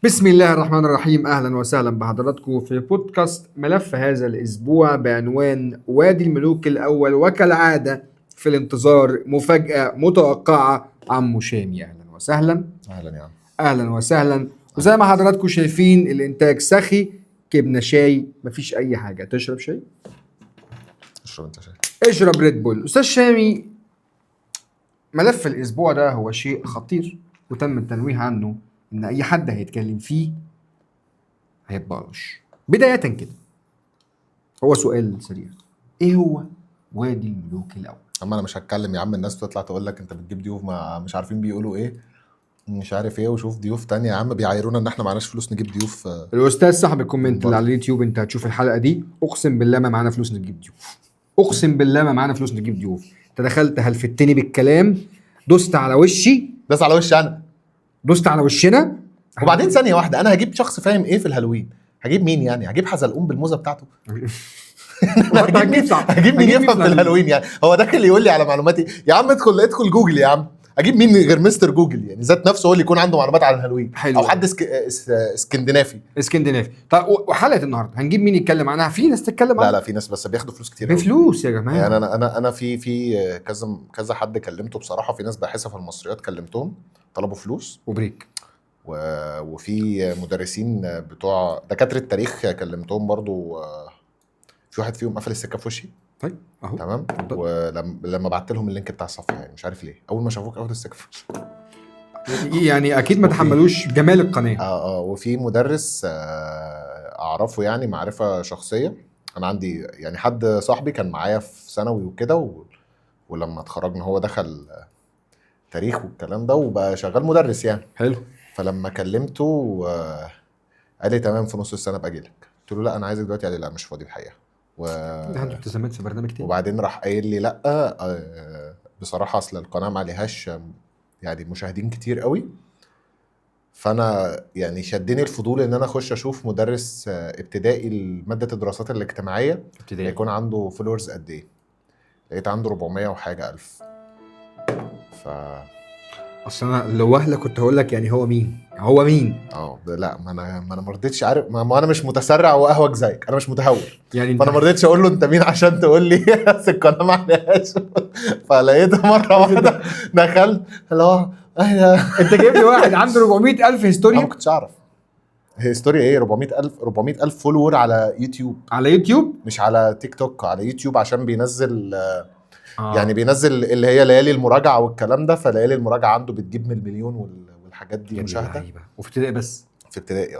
بسم الله الرحمن الرحيم. اهلا وسهلا بحضراتكم في بودكاست ملف هذا الاسبوع بعنوان وادي الملوك الاول، وكالعاده في الانتظار مفاجاه متوقعه. عمو شامي، اهلا وسهلا. اهلا يا عم. اهلا وسهلا. وزي ما حضراتكم شايفين الانتاج سخي، جبنا شاي، مفيش اي حاجه. تشرب شاي؟ اشرب انت شاي. اشرب ريد بول. استاذ شامي، ملف الاسبوع ده هو شيء خطير وتم التنويه عنه ان اي حد هيتكلم فيه هيتبرش. بداية كده، هو سؤال سريع: ايه هو وادي الملوك الاول؟ اما انا مش هتكلم يا عم، الناس بتطلع تقول لك انت بتجيب ضيوف ما مش عارفين بيقولوا ايه، مش عارف ايه، وشوف ضيوف تانية يا عم بيعايرونا ان احنا معناش فلوس نجيب ضيوف. الاستاذ صاحب الكومنت اللي على اليوتيوب، انت هتشوف الحلقة دي، اقسم بالله ما معانا فلوس نجيب ضيوف. اقسم بالله ما معانا فلوس نجيب ضيوف. انت دخلت هلفتني بالكلام، دوست على وشي، بس على وش انا. دوست على وشنا. وبعدين ثانية واحدة، انا هجيب شخص فاهم ايه في الهالوين؟ هجيب مين يعني؟ هجيب حزلقوم بالموزة بتاعته؟ هجيب مين يفهم في الهالوين يعني؟ هو ده اللي يقول لي على معلوماتي يا عم؟ ادخل جوجل يا عم. اجيب مين غير مستر جوجل يعني؟ ذات نفسه هو اللي يكون عنده معلومات عن الهالوين. حلو. او حد اسكندنافي. طيب، وحلقة النهارده هنجيب مين يتكلم عنها؟ في ناس تتكلم عنها؟ لا في ناس بس بياخدوا فلوس كتير قوي. بفلوس يا جماعة يعني انا في كذا حد كلمته بصراحه، في ناس باحثه في المصريات كلمتهم طلبوا فلوس، وبريك. وفي مدرسين بتوع دكاتره تاريخ كلمتهم برضو. في واحد فيهم قفل السكه في وشي. طيب اهو تمام. ولما بعت لهم اللينك بتاع الصفحه يعني مش عارف ليه اول ما شافوك قفل السكه في وشي. يعني اكيد ما تحملوش جمال القناه. وفي مدرس اعرفه يعني معرفه شخصيه. انا عندي يعني حد صاحبي كان معايا في ثانوي وكده، ولما اتخرجنا هو دخل تاريخ والكلام ده وبقى شغال مدرس يعني. حلو. فلما كلمته قال لي تمام في نص السنه ابقى اجي لك. قلت له لا انا عايزك دلوقتي. قال لي لا مش فاضي الحقيقه. ده عنده التزامات في برنامج تاني. وبعدين راح قايل لي لا بصراحه اصل القناه ما عليهاش يعني مشاهدين كتير قوي. فانا يعني شدني الفضول ان انا اخش اشوف مدرس ابتدائي لماده الدراسات الاجتماعيه ابتدائي يكون عنده فولورز قد ايه. لقيت عنده 400 وحاجه الف. اصل انا لو وهله كنت هقول لك يعني هو مين لا ما انا ما رضيتش عارف، ما انا مش متسرع واهوج زيك، انا مش متهور. يعني فانا ما رضيتش اقول له انت مين عشان تقول لي بس القناه ما عليهاش. فلقيته مره واحده دخلت اللي هو انت جايب لي واحد عنده 400,000 انا ما هيستوريا كنتش اعرف هيستوريا ايه. 400,000 فولور على يوتيوب، على يوتيوب مش على تيك توك، على يوتيوب عشان بينزل يعني بينزل اللي هي ليالي المراجعه والكلام ده. فليالي المراجعه عنده بتجيب من المليون والحاجات دي مشاهده. وفي ابتدائي بس. في ابتدائي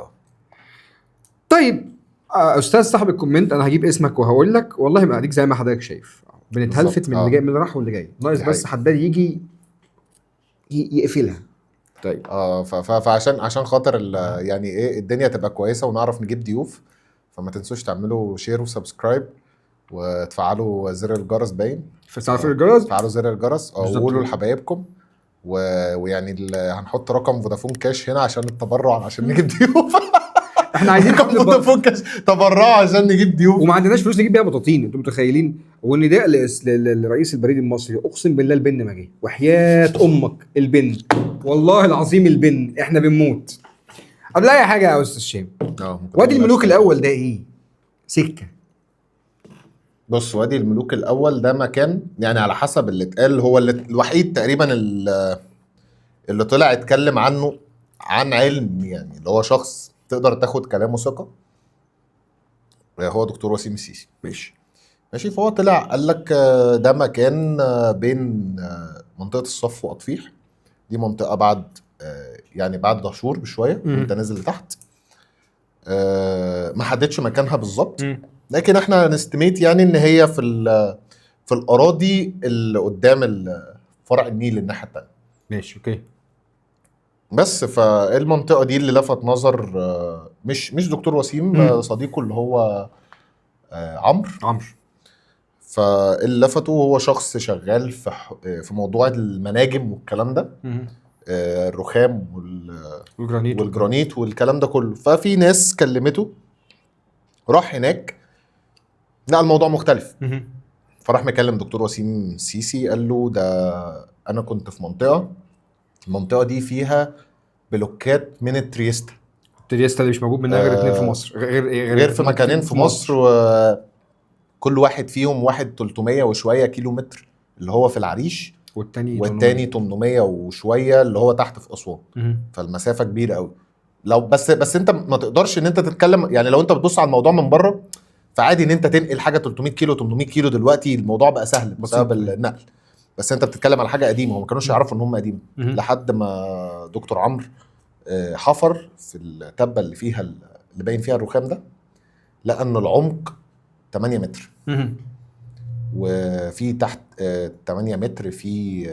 طيب استاذ صاحب الكومنت، انا هجيب اسمك وهقول لك والله ما اديك زي ما حضرتك شايف بنتهلفت من اللي جاي من اللي راح واللي جاي، ناقص بس حداد يجي يقفلها. طيب فعشان خاطر يعني ايه الدنيا تبقى كويسه ونعرف نجيب ضيوف. فما تنسوش تعملوا شير وسبسكرايب وتفعلوا زر الجرس. باين فعلوا الجرس، تفعلوا زر الجرس وقولوا لحبايبكم ويعني هنحط رقم فودافون كاش هنا عشان التبرع عشان نجيب ضيوف. احنا عايزين رقم فودافون كاش تبرعوا عشان نجيب ضيوف، وما عندناش فلوس نجيب بيها بطاطين. انتوا متخيلين؟ والنداء لرئيس البريد المصري، اقسم بالله البن ما جه، وحياه امك البن، والله العظيم البن، احنا بنموت. قبل اي حاجه يا استاذ شام، وادي الملوك الاول ده ايه؟ سكه. بص، وادي الملوك الاول ده مكان يعني على حسب اللي اتقال هو الوحيد تقريبا اللي طلع اتكلم عنه عن علم، يعني اللي هو شخص تقدر تاخد كلامه ثقه، هو دكتور وسيم السيسي. ماشي. فهو طلع قال لك ده مكان بين منطقه الصف واطفيح. دي منطقه بعد يعني بعد دهشور بشويه وانت نازل لتحت. ما حددش مكانها بالظبط، لكن احنا نستميت يعني ان هي في الاراضي اللي قدام فرع النيل الناحيه الثانيه. ماشي اوكي. بس فالمنطقه دي اللي لفت نظر مش دكتور وسيم، صديقه اللي هو عمرو. فاللي لفته هو شخص شغال في موضوع المناجم والكلام ده، الرخام والجرانيت والكلام ده كله. ففي ناس كلمته، راح هناك لا الموضوع مختلف. فراح مكلم دكتور وسيم السيسي قال له ده انا كنت في المنطقه دي فيها بلوكات من التريستا. تريستا اللي مش موجود منها غير 2 في مصر، غير في مكانين في مصر، وكل واحد فيهم 300 وشويه كيلو متر اللي هو في العريش، والتاني 800 وشويه اللي هو تحت في اسوان. فالمسافه كبيره قوي. لو بس انت ما تقدرش ان انت تتكلم، يعني لو انت بتبص على الموضوع من بره فعادي ان انت تنقل حاجه 300 كيلو 800 كيلو، دلوقتي الموضوع بقى سهل بسبب النقل. بس انت بتتكلم على حاجه قديمه، هم ما كانوش يعرفوا ان هم قديمه لحد ما دكتور عمرو حفر في التبه اللي فيها اللي باين فيها الرخام ده، لقى ان العمق 8 متر وفي تحت 8 متر في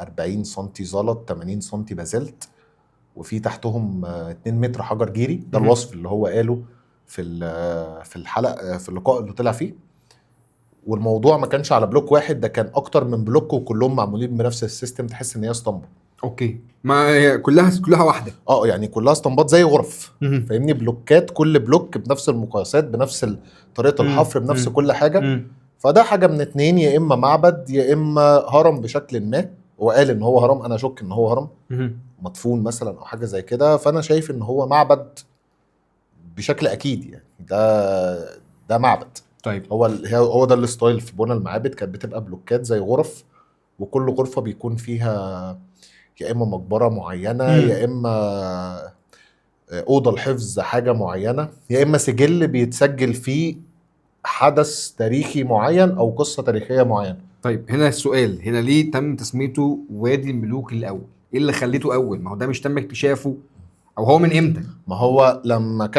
40 سنتي زلط، 80 سنتي بازلت، وفي تحتهم 2 متر حجر جيري. ده الوصف اللي هو قاله في الحلقه في اللقاء اللي طلع فيه. والموضوع ما كانش على بلوك واحد، ده كان اكتر من بلوك وكلهم معمولين بنفس السيستم، تحس ان هي اسطمبه. اوكي، ما هي كلها واحده. يعني كلها اسطمبات زي غرف، فاهمني؟ بلوكات، كل بلوك بنفس المقاسات، بنفس طريقه الحفر، بنفس كل حاجه. فده حاجه من اتنين، يا اما معبد يا اما هرم بشكل ما. وقال ان هو هرم، انا اشك ان هو هرم مدفون مثلا او حاجه زي كده. فانا شايف ان هو معبد بشكل اكيد، يعني ده معبد. طيب هو ده الستايل في بنى المعابد، كانت بتبقى بلوكات زي غرف، وكل غرفه بيكون فيها يا اما مقبره معينه، يا اما اوضه الحفظ حاجه معينه، يا اما سجل بيتسجل فيه حدث تاريخي معين او قصه تاريخيه معينه. طيب هنا السؤال، هنا ليه تم تسميته وادي الملوك الاول؟ ايه اللي خليته اول؟ ما هو ده مش تم اكتشافه، او هو من امتى؟ ما هو لما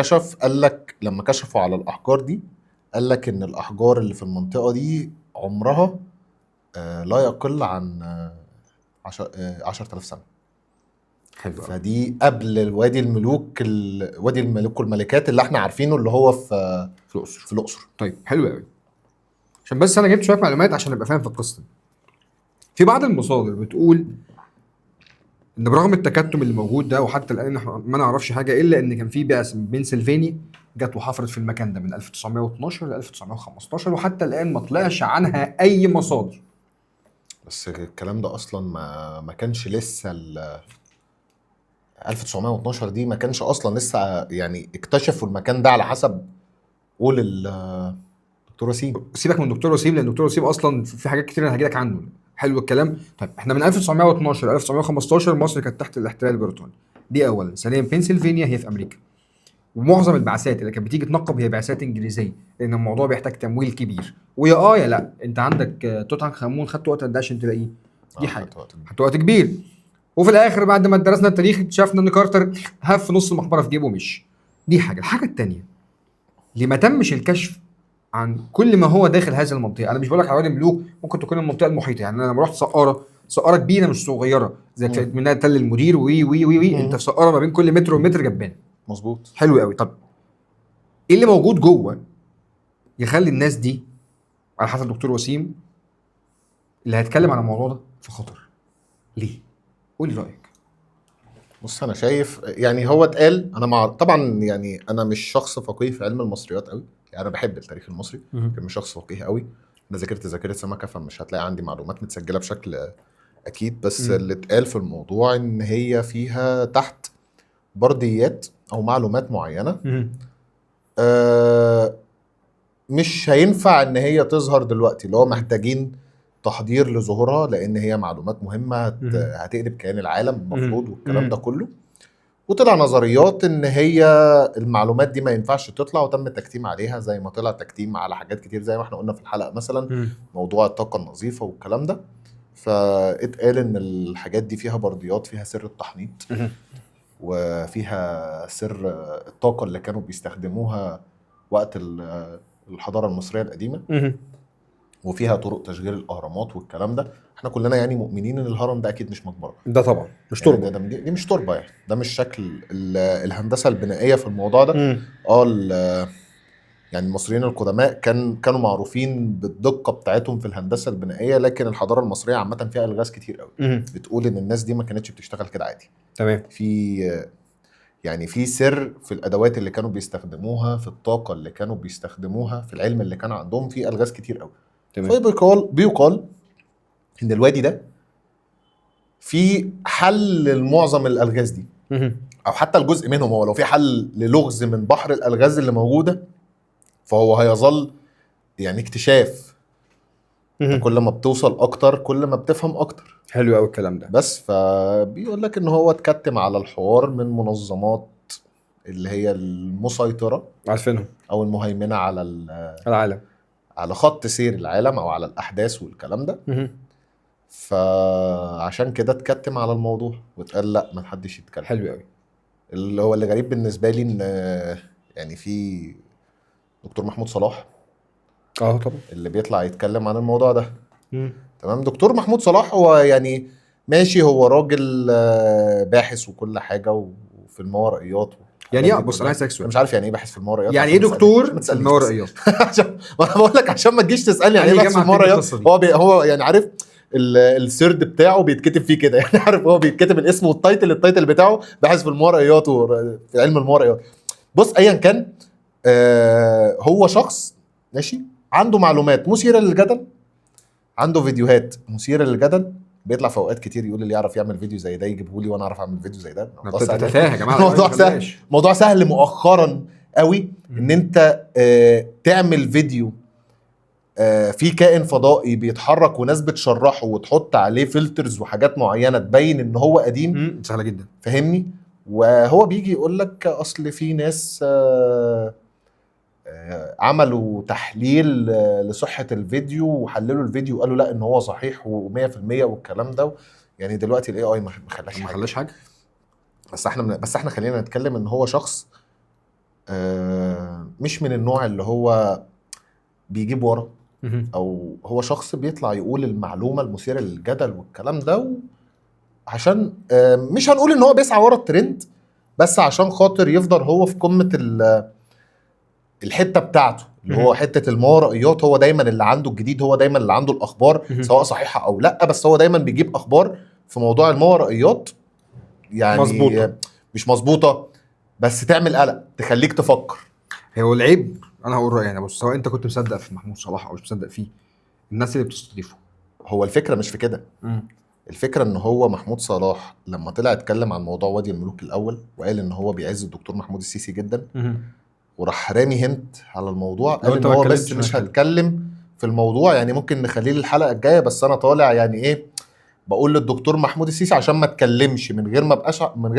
قال لك، لما كشفوا على الاحجار دي قال لك ان الاحجار اللي في المنطقه دي عمرها لا يقل عن 10,000 سنه. حلو. فدي قبل وادي الملوك، وادي الملوك والملكات اللي احنا عارفينه اللي هو في الاقصر. طيب حلو قوي. عشان بس انا جبت شويه معلومات عشان ابقى فاهم في القصه. في بعض المصادر بتقول ان برغم التكتم اللي موجود ده، وحتى الان احنا ما نعرفش حاجه الا ان كان في بعثه من بنسلفانيا جت وحفرت في المكان ده من 1912 ل 1915، وحتى الان ما طلعش عنها اي مصادر. بس الكلام ده اصلا ما كانش لسه 1912 دي ما كانش اصلا لسه يعني اكتشفوا المكان ده على حسب قول الدكتور وسيم. سيبك من الدكتور وسيم، لان الدكتور وسيم اصلا في حاجات كتير انا هجي لك عنه. حلو الكلام. طيب احنا من 1912 ل 1915 مصر كانت تحت الاحتلال البريطاني، دي اولا. ثانيا بنسلفانيا هي في امريكا، ومعظم البعثات اللي كانت بتيجي تنقب هي بعثات انجليزيه، لان الموضوع بيحتاج تمويل كبير. ويا يا لا، انت عندك توت عنخ امون خدت وقت قد ايه عشان تلاقيه؟ دي حاجه خدت وقت كبير. وفي الاخر بعد ما درسنا التاريخ اكتشفنا ان كارتر هف نص المقبره في جيبه ومشي. دي حاجه. الحاجه الثانيه، ليه ما تمش الكشف عن كل ما هو داخل هذه المنطقه؟ انا مش بقول لك حوالي ملوك، ممكن تكون المنطقه المحيطه. يعني انا لما رحت سقاره كبيره مش صغيره زي منها تل المدير وي انت في سقاره ما بين كل متر ومتر جبان. مظبوط. حلو قوي. طب ايه اللي موجود جوه يخلي الناس دي على حسب الدكتور وسيم اللي هيتكلم عن الموضوع ده في خطر؟ ليه؟ قول لي رايك. بص انا شايف يعني هو اتقال، انا طبعا يعني انا مش شخص فقيه في علم المصريات قوي، يعني انا بحب التاريخ المصري لكن مش شخص فقيه قوي. انا ذاكرت ذاكره سمكه، فمش هتلاقي عندي معلومات متسجله بشكل اكيد. بس اللي اتقال في الموضوع ان هي فيها تحت برديات او معلومات معينه مش هينفع ان هي تظهر دلوقتي، اللي هو محتاجين تحضير لظهورها، لان هي معلومات مهمه هتقلب كيان العالم المفروض والكلام ده كله. وطلع نظريات ان هي المعلومات دي ما ينفعش تطلع، وتم التكتيم عليها زي ما طلع تكتيم على حاجات كتير زي ما احنا قلنا في الحلقه، مثلا موضوع الطاقه النظيفه والكلام ده. فاتقال ان الحاجات دي فيها برديات، فيها سر التحنيط وفيها سر الطاقه اللي كانوا بيستخدموها وقت الحضاره المصريه القديمه، وفيها طرق تشغيل الاهرامات والكلام ده. احنا كلنا يعني مؤمنين ان الهرم ده اكيد مش مقبره، ده طبعا مش تربه، يعني دي مش تربه، يعني ده مش شكل الهندسه البنائيه في الموضوع ده. يعني المصريين القدماء كانوا معروفين بالدقه بتاعتهم في الهندسه البنائيه، لكن الحضاره المصريه عامه فيها الغاز كتير قوي بتقول ان الناس دي ما كانتش بتشتغل كده عادي. تمام. يعني في سر في الادوات اللي كانوا بيستخدموها، في الطاقه اللي كانوا بيستخدموها، في العلم اللي كان عندهم، في الغاز كتير قوي. فبيقال ان الوادي ده في حل لمعظم الالغاز دي. او حتى الجزء منهم، هو لو في حل للغز من بحر الالغاز اللي موجوده فهو هيظل يعني اكتشاف. كل ما بتوصل اكتر كل ما بتفهم اكتر. حلو قوي الكلام ده. بس فبيقول لك ان هو اتكتم على الحوار من منظمات اللي هي المسيطره عارفينهم. او المهيمنه على العالم. على خط سير العالم او على الاحداث والكلام ده. فعشان كده اتكتم على الموضوع واتقال لا ما حدش يتكلم. حلو قوي. اللي هو اللي غريب بالنسبه لي ان يعني في دكتور محمود صلاح طبعا اللي بيطلع يتكلم عن الموضوع ده. تمام. دكتور محمود صلاح هو يعني ماشي، هو راجل باحث وكل حاجه وفي الماورائيات. يعني ايه؟ بص انا عايز اسالك سؤال. انا مش عارف يعني ايه باحث في الماورائيات. يعني ايه دكتور في الماورائيات؟ عشان ما بقول لك عشان ما تجيش تسالني يعني ايه باحث في الماورائيات. هو يعني عارف السرد بتاعه بيتكتب فيه كده يعني عارف هو بيتكتب الاسم والتايتل بتاعه باحث في الماورائيات وفي علم الماورائيات. بص ايا كان هو شخص ماشي عنده معلومات مثيره للجدل، عنده فيديوهات مثيره للجدل، بيطلع في اوقات كتير يقول اللي يعرف يعمل فيديو زي ده يجيبه لي وانا اعرف اعمل فيديو زي ده. يا جماعه موضوع سهل مؤخرا قوي ان انت تعمل فيديو في كائن فضائي بيتحرك وناس بتشرحه وتحط عليه فلترز وحاجات معينه تبين ان هو قديم. سهله جدا. فهمني. وهو بيجي يقول لك اصل في ناس عملوا تحليل لصحة الفيديو وحللوا الفيديو وقالوا لا ان هو صحيح و100% والكلام ده. يعني دلوقتي الاي اي ما خلاش حاجة. بس احنا خلينا نتكلم ان هو شخص مش من النوع اللي هو بيجيب ورا، او هو شخص بيطلع يقول المعلومة المثيرة للجدل والكلام ده عشان مش هنقول ان هو بيسعى ورا الترند، بس عشان خاطر يفضل هو في قمة الحته بتاعته اللي هو حته الماورائيات. هو دايما اللي عنده الجديد، هو دايما اللي عنده الاخبار سواء صحيحه او لا، بس هو دايما بيجيب اخبار في موضوع الماورائيات يعني مظبوطه مش مظبوطه بس تعمل قلق تخليك تفكر. هو العيب انا هقول رايي انا. بص سواء انت كنت مصدق في محمود صلاح او مش مصدق فيه، الناس اللي بتستضيفه. هو الفكره مش في كده. الفكره ان هو محمود صلاح لما طلع اتكلم عن موضوع وادي الملوك الاول وقال ان هو بيعز الدكتور محمود السيسي جدا وراح رامي هنت على الموضوع، قال ان هو بس مش هتكلم في الموضوع، يعني ممكن نخليه للحلقه الجايه، بس انا طالع يعني ايه بقول للدكتور محمود السيسي عشان ما اتكلمش من غير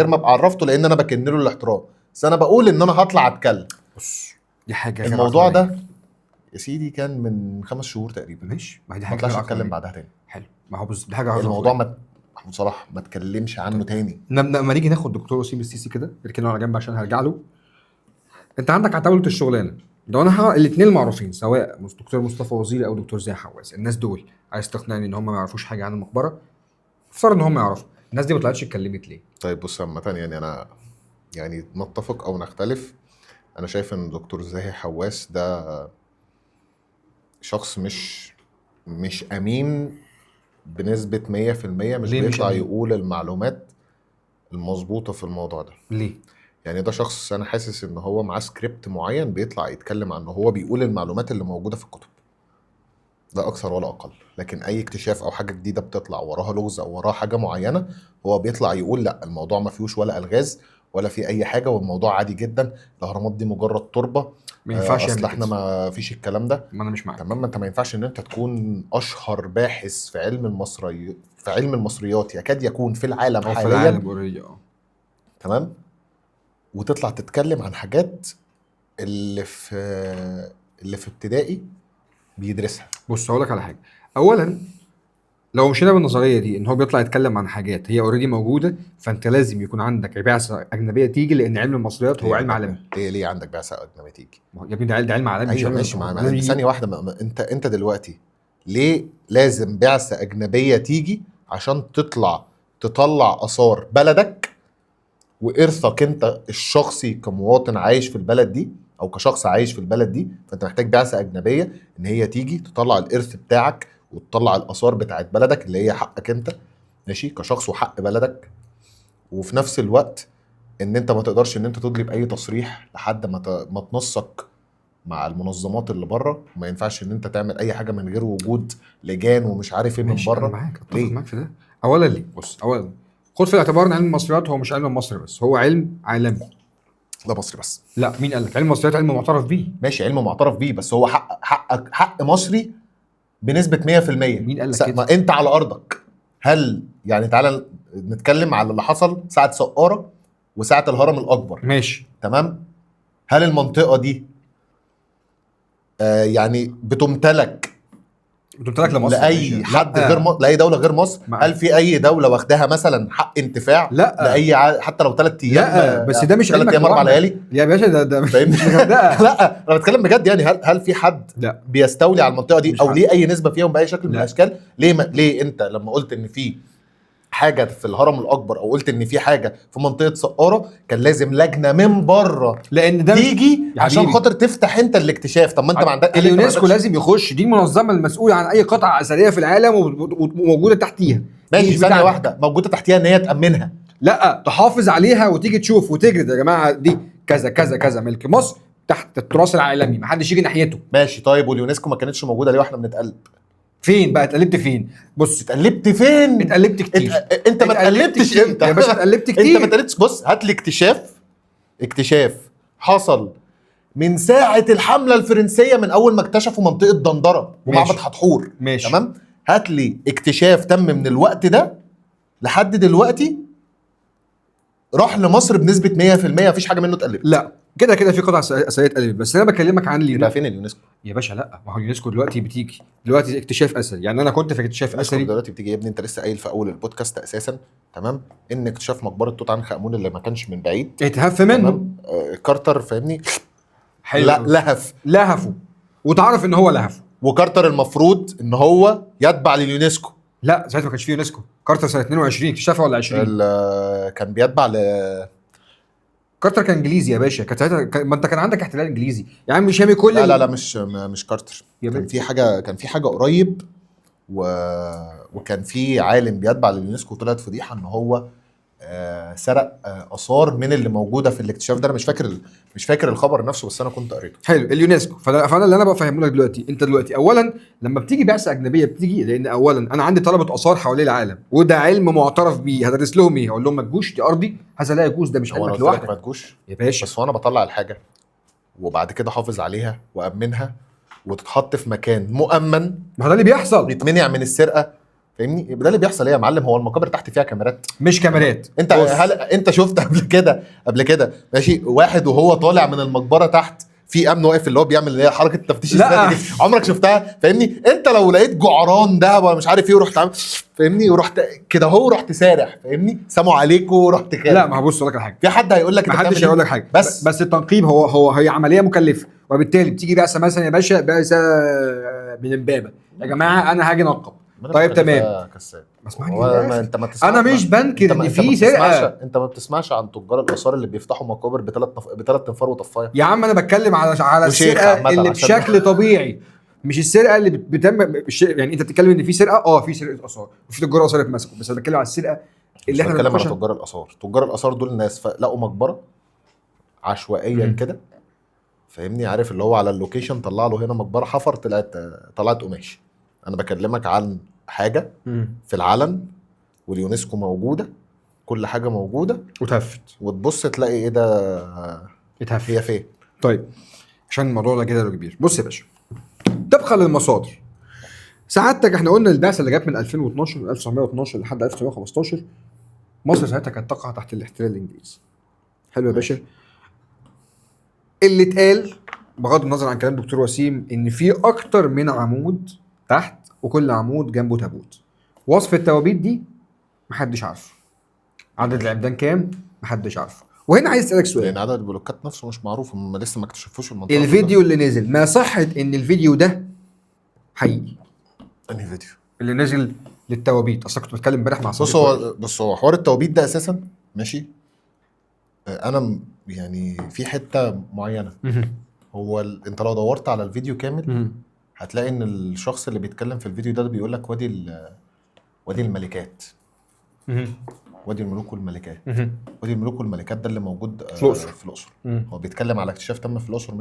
ما ابقى عرفته، لان انا بكن له الاحترام، بس انا بقول ان انا هطلع اتكلم. بص دي حاجه. الموضوع ده يا سيدي كان من 5 شهور تقريبا. ماشي، ما دي حاجه ما طلعش اتكلم بعدها تاني. حلو. ما هو بص دي حاجه الموضوع محمود صلاح ما اتكلمش عنه تاني. لما نيجي ناخد دكتور وسيم السيسي كده اركنه على جنب عشان هرجع له. انت عندك عتاوله الشغلانه لو انا الاثنين المعروفين سواء دكتور مصطفى وزيري او دكتور زي حواس، الناس دول عايز تقنعني ان هم ما يعرفوش حاجه عن المقبره؟ افترض ان هم يعرفوا، الناس دي ما طلعتش اتكلمت ليه؟ طيب بص عامه يعني انا يعني نتفق او نختلف، انا شايف ان دكتور زاهي حواس ده شخص مش امين بنسبه 100%. مش بيطلع يقول المعلومات المظبوطه في الموضوع ده. ليه؟ يعني ده شخص انا حاسس ان هو معاه سكريبت معين بيطلع يتكلم عنه، هو بيقول المعلومات اللي موجوده في الكتب، ده اكثر ولا اقل. لكن اي اكتشاف او حاجه جديده بتطلع وراها لغز او وراها حاجه معينه هو بيطلع يقول لا الموضوع ما فيهوش ولا الغاز ولا في اي حاجه والموضوع عادي جدا، الاهرامات دي مجرد تربه، ما ينفعش اصل احنا ما فيش الكلام ده. ما انا مش معاك. تمام. انت ما ينفعش ان انت تكون اشهر باحث في علم المصريات يكاد يكون في العالم حاليا، في العالم تمام، وتطلع تتكلم عن حاجات اللي في ابتدائي بيدرسها. بص هقول لك على حاجه. اولا لو مشينا بالنظريه دي ان هو بيطلع يتكلم عن حاجات هي اوريدي موجوده، فانت لازم يكون عندك بعثه اجنبيه تيجي، لان علم المصريات هو علم عالمي. ليه عندك بعثه اجنبيه تيجي يا ابني ده علم عالمي. ايوه ماشي معايا ثانيه واحده. انت دلوقتي ليه لازم بعثه اجنبيه تيجي عشان تطلع اثار بلدك وارثك انت الشخصي كمواطن عايش في البلد دي او كشخص عايش في البلد دي؟ فانت محتاج بعثه اجنبيه ان هي تيجي تطلع الارث بتاعك وتطلع الاثار بتاعت بلدك اللي هي حقك انت ماشي كشخص وحق بلدك. وفي نفس الوقت ان انت ما تقدرش ان انت تطلب اي تصريح لحد ما تنسق مع المنظمات اللي بره، وما ينفعش ان انت تعمل اي حاجه من غير وجود لجان ومش عارف ايه من بره. معاك اتفق معاك في ده. اولا ليه؟ بص اولا خد في الاعتبار ان علم المصريات هو مش علم مصري بس، هو علم عالمي. ده مصري بس. لا مين قال لك؟ علم المصريات علم معترف بيه. ماشي، علم معترف بيه، بس هو حق مصري بنسبه 100%. مين قال لك كده؟ ما انت على ارضك، هل يعني تعالى نتكلم على اللي حصل ساعه سقاره وساعه الهرم الاكبر. ماشي تمام. هل المنطقه دي يعني بتمتلك قلت لك لمصر لاي حد لا. غير لاي دوله غير مصر؟ ما- هل في اي دوله واخداها مثلا حق انتفاع لا. لاي حتى لو 3 ايام؟ لا بس ده مش 3 علمك ايام 4 لوحدك. ليالي يا باشا ده مش فاهمني؟ غردقه. لا انا بتكلم بجد، يعني هل في حد لا بيستولي على المنطقه دي مش او حد. ليه اي نسبه فيهم باي شكل من لا. الاشكال؟ ليه انت لما قلت ان في حاجه في الهرم الاكبر او قلت ان في حاجه في منطقه سقاره كان لازم لجنه من بره لان ده تيجي يا عشان حبيبي. خاطر تفتح انت الاكتشاف؟ طب ما انت ما عندك اليونسكو لازم يخش، دي المنظمه المسؤوله عن اي قطعه اثريه في العالم وموجوده تحتيها. دي ماشي مش ثانيه بتاعتك. واحده موجوده تحتيها ان هي تامنها. لا تحافظ عليها وتيجي تشوف وتجرد يا جماعه دي كذا كذا كذا ملك مصر تحت التراث العالمي، محدش يجي ناحيته. ماشي طيب، واليونسكو ما كانتش موجوده ليه واحنا بنتقلب؟ فين بقى اتقلبت فين؟ بص اتقلبت فين؟ اتقلبت كتير. انت ما اتقلبتش كتير. امتى يا باشا اتقلبت انت ما كتير. اتقلبتش. بص هات لي اكتشاف حصل من ساعه الحمله الفرنسيه، من اول ما اكتشفوا منطقه دندره ومعبد ماشي. حتحور. ماشي. تمام. هات لي اكتشاف تم من الوقت ده لحد دلوقتي راح لمصر بنسبه 100%، مفيش حاجه منه اتقلبت. لا كده كده في قطع اثريه اتقلبت، بس انا بكلمك عن يبقى فين اليونسكو؟ يا باشا لا، ما هو اليونسكو دلوقتي بتيجي دلوقتي اكتشاف اثري، يعني انا كنت في اكتشاف اليونسكو اثري دلوقتي بتيجي يا ابني، انت لسه قايل في اول البودكاست اساسا تمام ان اكتشاف مقبره توت عنخ امون اللي ما كانش من بعيد اتهف منه. تمام. كارتر فاهمني حلو. لا لهف لهفه وتعرف ان هو لهفه. وكارتر المفروض ان هو يتبع لليونسكو. لا ساعتها ما كانش فيه يونسكو، كارتر سنه 22 اكتشفها ولا 20؟ كان بيتبع كارتر كان انجليزي يا باشا، كانت ساعتها ما انت كان عندك احتلال انجليزي يا عم شامي كل لا مش كارتر. يا كان باشا. في حاجه قريب وكان في عالم بيتبع لليونسكو طلعت فضيحه ان هو سرق اثار من اللي موجوده في الاكتشاف ده. انا مش فاكر الخبر نفسه، بس انا كنت قريته. حلو اليونسكو. فانا اللي انا بفهمه لك دلوقتي، انت دلوقتي اولا لما بتيجي بعثه اجنبيه بتيجي لان اولا انا عندي طلبه اثار حوالين العالم وده علم معترف بيه، هدرس لهم ايه؟ هقول لهم ما تجوش دي ارضي، هذا لا يجوز، ده مش هو انا علمك قلت لك ما لوحدك تجوش يا باشا. بس وانا بطلع الحاجه وبعد كده حافظ عليها وامنها وتتحط في مكان مؤمن ما هو ده اللي بيحصل. يتمنع من السرقه فاهمني. يبقى ده اللي بيحصل ايه يا معلم؟ هو المقابر تحت فيها كاميرات؟ مش كاميرات. انت بص. هل انت شفت قبل كده ماشي واحد وهو طالع من المقبره تحت في امن واقف اللي هو بيعمل اللي هي حركه التفتيش لا. الذاتي دي؟ عمرك شفتها فاهمني؟ انت لو لقيت جعران دهب ولا مش عارف ايه ورحت عامل فاهمني ورحت كده هو رحت سارح فاهمني سلام عليكم ورحت كده. لا ما هو بص اقول لك على حاجه، في حد هيقول لك ما انت حدش بتعمل هيقول لك ايه؟ حاجه، بس التنقيب هي عمليه مكلفه، وبالتالي بتيجي بعثه مثلا يا باشا بعثه من امبابه يا جماعه انا هاجي انقب. طيب تمام. ما اسمعني للآخر. انت ما تسمع انا مش بنكر ان في سرقه. انت ما بتسمعش عن تجار الاثار اللي بيفتحوا مقابر بثلاث انفار وطفايه. يا عم انا بتكلم على وشيخ السرقه عامة اللي عشان- بشكل طبيعي، مش السرقه اللي يعني انت بتتكلم ان في سرقه، في سرقه اثار وفي تجار اثار اتمسكوا، بس انا بتكلم على السرقه اللي احنا بتكلم على بنناقشها. تجار الاثار دول ناس لقوا مقبره عشوائيا مم. كده فاهمني، عارف اللي هو على اللوكيشن طلع له هنا مقبره حفر طلعت قماش. انا بكلمك عن حاجه في العلن واليونسكو موجوده، كل حاجه موجوده وتهفت وتبص تلاقي ايه ده اتهفت. هي فين. طيب عشان الموضوع ده كده كبير، بص يا باشا طبقا للمصادر سعادتك احنا قلنا البعثه اللي جت من 2012 من 1912 لحد 1915 مصر ساعتها كانت تقع تحت الاحتلال الانجليزي. حلو يا باشا. اللي اتقال بغض النظر عن كلام دكتور وسيم ان في اكتر من عمود تحت وكل عمود جنبه تابوت. وصف التوابيت دي محدش عارفه، عدد العمدان كام محدش عارفه. وهنا عايز اسالك سؤال، لان عدد البلوكات نفسه مش معروف، هم لسه ما اكتشفوش المنطقه. الفيديو اللي نزل ما صحة ان الفيديو ده حقيقي؟ انهي فيديو اللي نزل للتوابيت، اصلا كنت بتكلم امبارح مع بص هو حوار التوابيت ده اساسا ماشي. انا يعني في حته معينه هو انت لو دورت على الفيديو كامل هتلاقي ان الشخص اللي بيتكلم في الفيديو ده بيقول لك وادي الملكات، وادي الملوك والملكات. وادي الملوك والملكات ده اللي موجود في الاقصر. هو بيتكلم على اكتشاف تم في الاقصر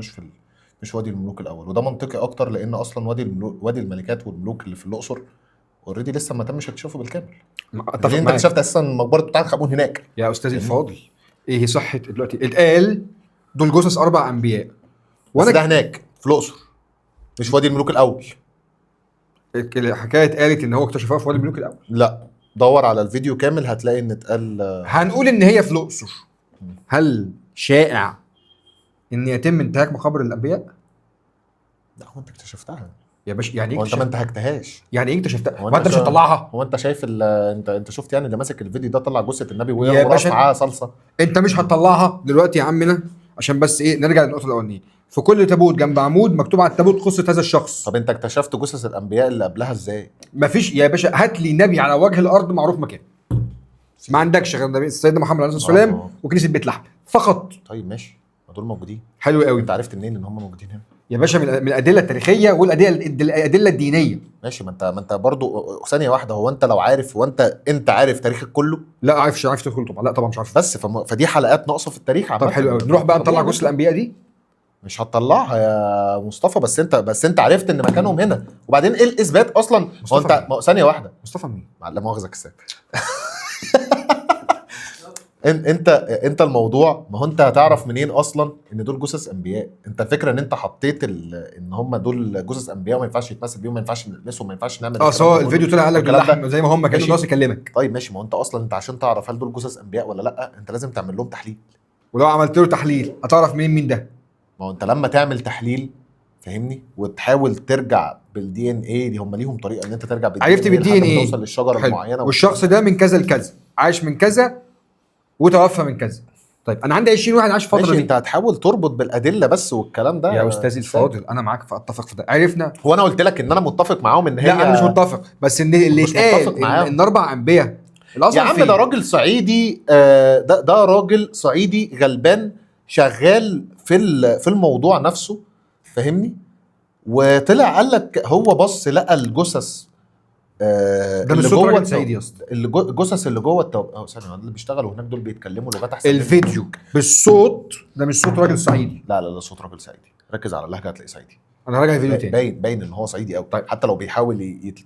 مش وادي الملوك الاول، وده منطقي اكتر لان اصلا وادي الملكات والملوك اللي في الاقصر اوريدي لسه ما تمش اكتشافه بالكامل. اتفق انت معاك اكتشفت اساسا مقبره توت عنخ امون هناك يا استاذي الفاضل. ايه صحه دلوقتي اتقال دول جثث 4 انبياء، بس ده هناك في الاقصر مش في وادي الملوك الاول. الحكايه اتقالت ان هو اكتشفوها في وادي الملوك الاول. لا دور على الفيديو كامل هتلاقي ان اتقال. هنقول ان هي في الاقصر. هل شائع ان يتم انتهاك مقابر الانبياء؟ لا هو انت اكتشفتها يا باشا يعني ايه هو انت ما اكتشفت؟ انتهكتهاش. يعني ايه اكتشفتها؟ هو ما انت مش هتطلعها؟ هو انت شايف انت شفت يعني اللي ماسك الفيديو ده طلع جثه النبي يا وهي ورقص باشا معاها صلصه. انت مش هتطلعها دلوقتي يا عمنا، عشان بس ايه نرجع للنقطه الاولانيه. في كل تابوت جنب عمود مكتوب على التابوت قصه هذا الشخص. طب انت اكتشفت جثث الانبياء اللي قبلها ازاي؟ مفيش يا باشا، هات لي نبي على وجه الارض معروف مكانه. ما عندكش غير نبي سيدنا محمد عليه الصلاه والسلام وكنيسه بيت لحم فقط. طيب ماشي ما دول موجودين. حلو قوي. انت عرفت منين ان هم موجودين هنا؟ يا باشا من الادله التاريخيه والادله الدينيه. ماشي ما انت برضو ثانيه واحده. هو انت لو عارف هو انت عارف تاريخك كله؟ لا عارف تدخل طبعا. لا طبعا مش عارف. بس فدي حلقات ناقصه في التاريخ عامه. طب حلو قوي، نروح بقى نطلع جثث الانبياء دي. مش هتطلعها يا مصطفى. بس انت عرفت ان مكانهم هنا. وبعدين ايه الاثبات اصلا؟ هو انت ثانيه واحده. مصطفى مين؟ لا مؤاخذه كساب. انت الموضوع. ما هو انت هتعرف منين اصلا ان دول جثث انبياء؟ انت الفكره ان انت حطيت ان هم دول جثث انبياء وما ينفعش يتمثل بيهم، ما ينفعش نلمسهم، ما ينفعش نعمل سواء الفيديو طلع قال لك الكلام ده. اللحم زي ما هم كانوا ناقص يكلمك. طيب ماشي ما هو انت اصلا انت عشان تعرف هل دول جثث انبياء ولا لا انت لازم تعمل لهم تحليل. ولو عملت له تحليل هتعرف مين ده. ما هو انت لما تعمل تحليل فاهمني وتحاول ترجع بالدي ان ايه دي، هم ليهم طريقه ان انت ترجع بالدي ان عرفت بالدي ان ايه توصل للشجره المعينه والشخص ده من كذا لكذا، عايش من كذا وتوفى من كذا. طيب انا عندي 20 واحد عاش الفتره دي. انت هتحاول تربط بالادله بس والكلام ده يا استاذي الفاضل انا معاك فاتفق في ده. عرفنا. هو انا قلت لك ان انا متفق معاهم ان هي. لا انا مش متفق، بس ان اللي اتقال ان 4 انبياء يا عم ده راجل صعيدي. ده راجل صعيدي غلبان شغال في الموضوع نفسه فاهمني. وطلع قال لك هو بص لقى الجثث ده مش صوت راجل صعيدي يا اسطى. الجثث اللي جوه ثانيه اللي بيشتغلوا هناك دول بيتكلموا لغات احسن. الفيديو بالصوت ده مش صوت راجل صعيدي. لا صوت راجل صعيدي. ركز على اللهجه هتلاقي صعيدي. انا راجع الفيديو تاني. باين ان هو صعيدي قوي. طيب. حتى لو بيحاول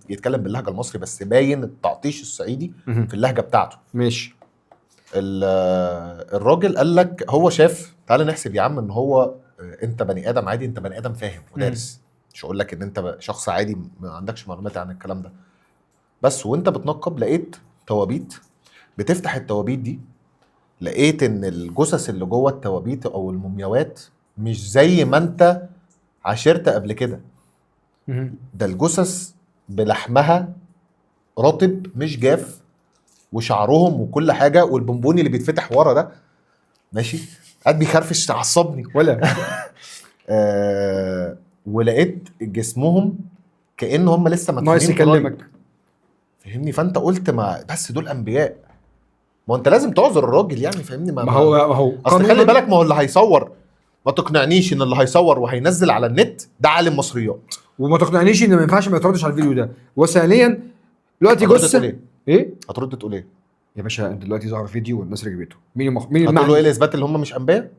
يتكلم باللهجه المصري بس باين التعطيش الصعيدي في اللهجه بتاعته. ماشي. الراجل قال لك هو شاف. تعال نحسب يا عم ان هو انت بني ادم عادي، انت بني ادم فاهم ودارس. مش هقول لك ان انت شخص عادي ما عندكش معلومات عن الكلام ده. بس وانت بتنقب لقيت توابيت. بتفتح التوابيت دي لقيت ان الجثث اللي جوه التوابيت او المومياوات مش زي ما انت عاشرت قبل كده. ده الجثث بلحمها رطب مش جاف وشعرهم وكل حاجه. والبونبوني اللي بيتفتح ورا ده ماشي قاعد بيخرفش تعصبني ولا ولقيت جسمهم كأن هم لسه مدفونين. ناقص يكلمك فاهمني. فانت قلت ما بس دول انبياء. ما انت لازم تعذر الراجل يعني فاهمني. ما هو اصل خلي بالك ما هو اللي هيصور. ما تقنعنيش ان اللي هيصور وهينزل على النت ده عالم مصريات. وما تقنعنيش ان ما ينفعش ما يتردش على الفيديو ده. وثانيا دلوقتي جثه ايه هترد تقول ايه يا باشا؟ انت دلوقتي ظهر فيديو والناس رجبته. مين هتقول له ايه الاثبات اللي هم مش انبياء؟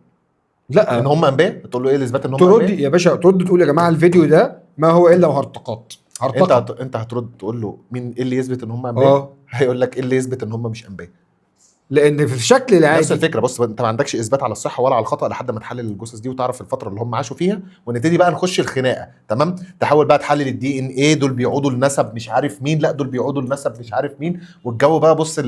لا ان هم انبياء. تقول له ايه الاثبات ان هم ترد انبياء؟ يا باشا ترد تقول يا جماعه الفيديو ده ما هو الا هرطقات. انت هترد تقول له مين ايه اللي يثبت ان هم انبياء؟ هيقول لك ايه اللي يثبت ان هم مش انبياء؟ لان في الشكل العادي نفس الفكره. بص انت ما عندكش اثبات على الصحه ولا على الخطا لحد ما تحلل الجثث دي وتعرف الفتره اللي هم عاشوا فيها ونبتدي بقى نخش الخناقه. تمام. تحاول بقى تحلل الدي ان ايه. دول بيعودوا لنسب مش عارف مين، لا دول بيعودوا لنسب مش عارف مين. والجو بقى بص